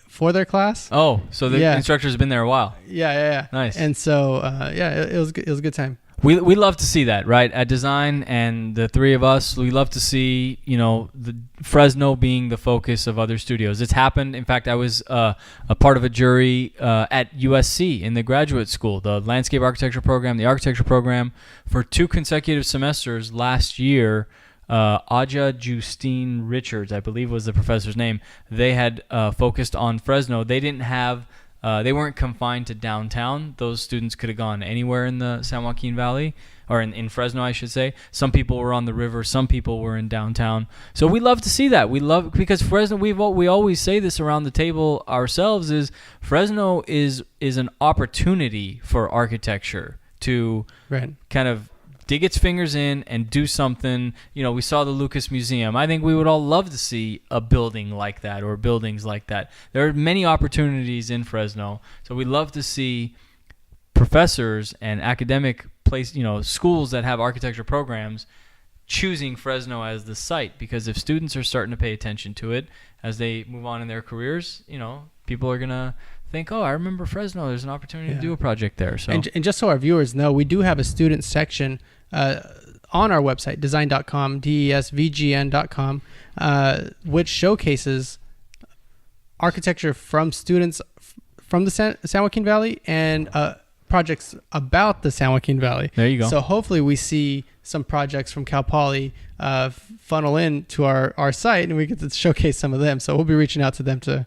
Speaker 2: for their class.
Speaker 1: Oh, so the instructor's been there a while.
Speaker 2: Yeah.
Speaker 1: Nice.
Speaker 2: And so it was a good time.
Speaker 1: We love to see that, right? At Design, and the 3 of us, we love to see, the Fresno being the focus of other studios. It's happened. In fact, I was a part of a jury at USC in the graduate school, the landscape architecture program, the architecture program, for 2 consecutive semesters last year. Aja Justine Richards, I believe was the professor's name. They had focused on Fresno. They didn't have they weren't confined to downtown. Those students could have gone anywhere in the San Joaquin Valley, or in Fresno, I should say. Some people were on the river. Some people were in downtown. So we love to see that. Because Fresno, we always say this around the table ourselves, is Fresno is an opportunity for architecture to kind of dig its fingers in and do something. We saw the Lucas Museum. I think we would all love to see a building like that, or buildings like that. There are many opportunities in Fresno. So we love to see professors and academic schools that have architecture programs choosing Fresno as the site, because if students are starting to pay attention to it as they move on in their careers, people are going to think, oh, I remember Fresno. There's an opportunity to do a project there. So,
Speaker 2: and just so our viewers know, we do have a student section on our website, desvgn.com, desvgn.com, which showcases architecture from students from the San Joaquin Valley and projects about the San Joaquin Valley.
Speaker 1: There you go.
Speaker 2: So hopefully we see some projects from Cal Poly funnel in to our site, and we get to showcase some of them. So we'll be reaching out to them to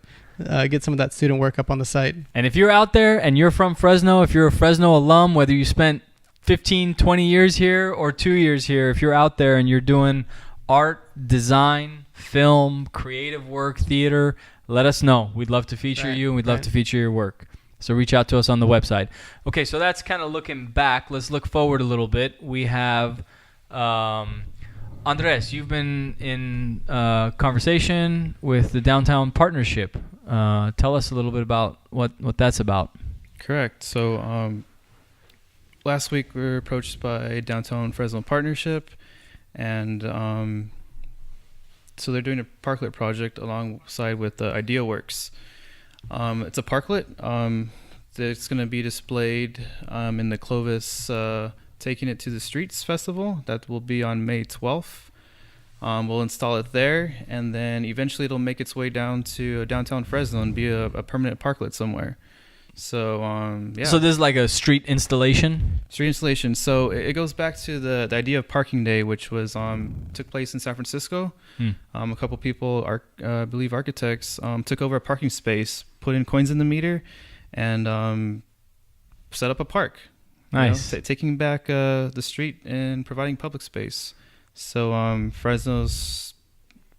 Speaker 2: get some of that student work up on the site.
Speaker 1: And if you're out there and you're from Fresno, if you're a Fresno alum, whether you spent 15, 20 years here or 2 years here, if you're out there and you're doing art, design, film, creative work, theater, let us know. We'd love to feature you, and we'd love to feature your work. So reach out to us on the website. Okay, so that's kind of looking back. Let's look forward a little bit. We have Andres, you've been in conversation with the Downtown Partnership. Tell us a little bit about what that's about.
Speaker 3: Correct. So last week we were approached by Downtown Fresno Partnership, and so they're doing a parklet project alongside with IdeaWorks. It's a parklet that's going to be displayed in the Clovis Taking It to the Streets Festival. That will be on May 12th. We'll install it there, and then eventually it'll make its way down to downtown Fresno and be a permanent parklet somewhere. So,
Speaker 1: So this is like a street installation?
Speaker 3: Street installation. So it goes back to the idea of Parking Day, which was took place in San Francisco. A couple people, I believe architects, took over a parking space, put in coins in the meter, and set up a park.
Speaker 1: Nice.
Speaker 3: Taking back the street and providing public space. So Fresno's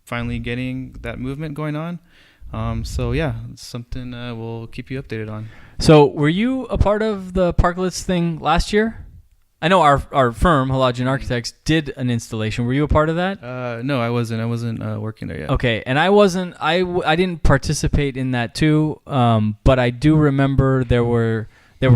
Speaker 3: finally getting that movement going on. So yeah, it's something we'll keep you updated on.
Speaker 1: So were you a part of the Parklets thing last year? I know our firm, Halajian Architects, did an installation. Were you a part of that?
Speaker 3: No, I wasn't. I wasn't working there yet.
Speaker 1: Okay, and I wasn't. I didn't participate in that too. But I do remember there were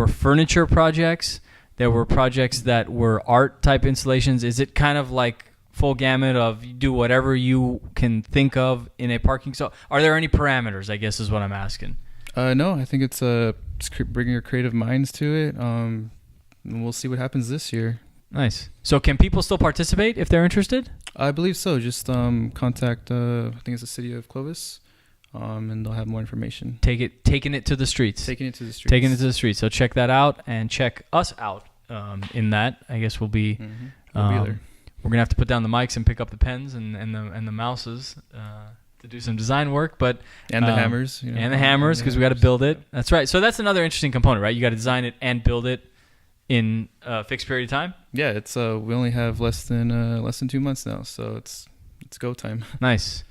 Speaker 1: furniture projects. There were projects that were art type installations. Is it kind of like full gamut of you do whatever you can think of in a parking? So are there any parameters? I guess is what I'm asking.
Speaker 3: No, I think it's bringing your creative minds to it. And we'll see what happens this year.
Speaker 1: Nice. So can people still participate if they're interested?
Speaker 3: I believe so. Just contact, I think it's the city of Clovis, and they'll have more information.
Speaker 1: Taking it to the streets.
Speaker 3: Taking it to the streets. So
Speaker 1: check that out and check us out in that. I guess we'll be
Speaker 3: we'll be there.
Speaker 1: We're gonna have to put down the mics and pick up the pens and the mouses to do some design work, but
Speaker 3: and the hammers.
Speaker 1: And the hammers because we got to build it. That's right. So that's another interesting component, right? You got to design it and build it in a fixed period of time.
Speaker 3: Yeah, it's we only have less than 2 months now, so it's go time.
Speaker 1: Nice.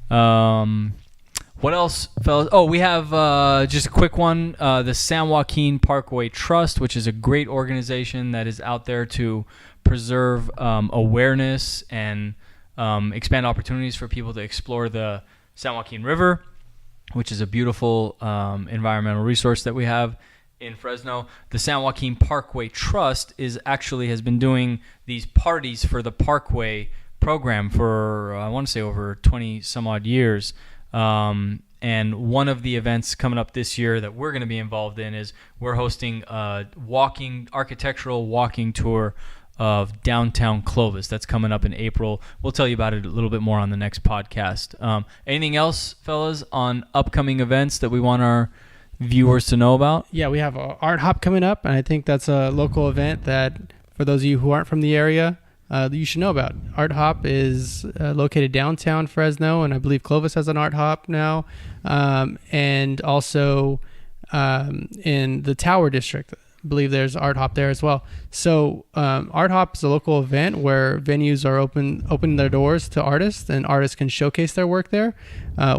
Speaker 1: What else, fellas? Oh, we have just a quick one. The San Joaquin Parkway Trust, which is a great organization that is out there to preserve awareness and expand opportunities for people to explore the San Joaquin River, which is a beautiful environmental resource that we have in Fresno. The San Joaquin Parkway Trust has been doing these parties for the Parkway program for I want to say over 20 some odd years. And one of the events coming up this year that we're going to be involved in is we're hosting a architectural walking tour of downtown Clovis. That's coming up in April. We'll tell you about it a little bit more on the next podcast. Anything else, fellas, on upcoming events that we want our viewers to know about?
Speaker 2: Yeah, we have a Art Hop coming up, and I think that's a local event that for those of you who aren't from the area, you should know about. Art Hop is located downtown Fresno, and I believe Clovis has an Art Hop now, and also in the Tower District. I believe there's Art Hop there as well. So Art Hop is a local event where venues are opening their doors to artists, and artists can showcase their work there.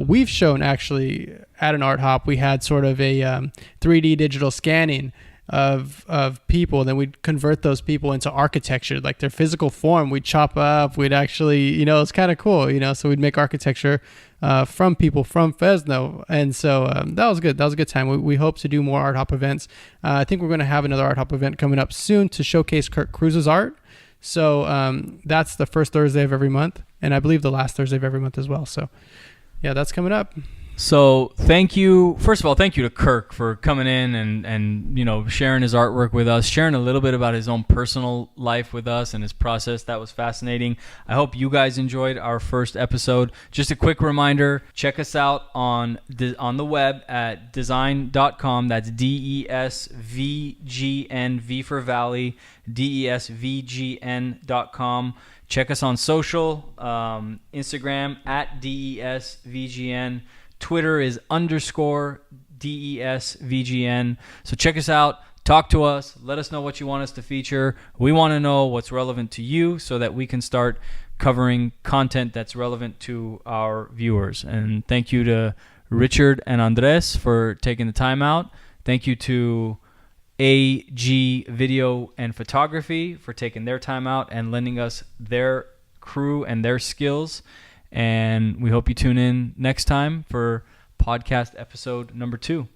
Speaker 2: We've shown actually at an Art Hop, we had sort of a 3D digital scanning of people, then we'd convert those people into architecture, like their physical form we'd chop up, we'd actually, it's kind of cool, so we'd make architecture from people from Fresno, and so that was good. That was a good time. We hope to do more Art Hop events. I think we're going to have another Art Hop event coming up soon to showcase Kirk Cruz's art. So that's the first Thursday of every month, and I believe the last Thursday of every month as well. So yeah, that's coming up.
Speaker 1: So thank you. First of all, thank you to Kirk for coming in and sharing his artwork with us, sharing a little bit about his own personal life with us and his process. That was fascinating. I hope you guys enjoyed our first episode. Just a quick reminder, check us out on the web at desvgn.com. That's DESVGN, V for Valley, DESVGN.com. Check us on social, Instagram at DESVGN. Twitter is _DESVGN. So check us out. Talk to us. Let us know what you want us to feature. We want to know what's relevant to you so that we can start covering content that's relevant to our viewers. And thank you to Richard and Andres for taking the time out. Thank you to AG Video and Photography for taking their time out and lending us their crew and their skills. And we hope you tune in next time for podcast episode number 2.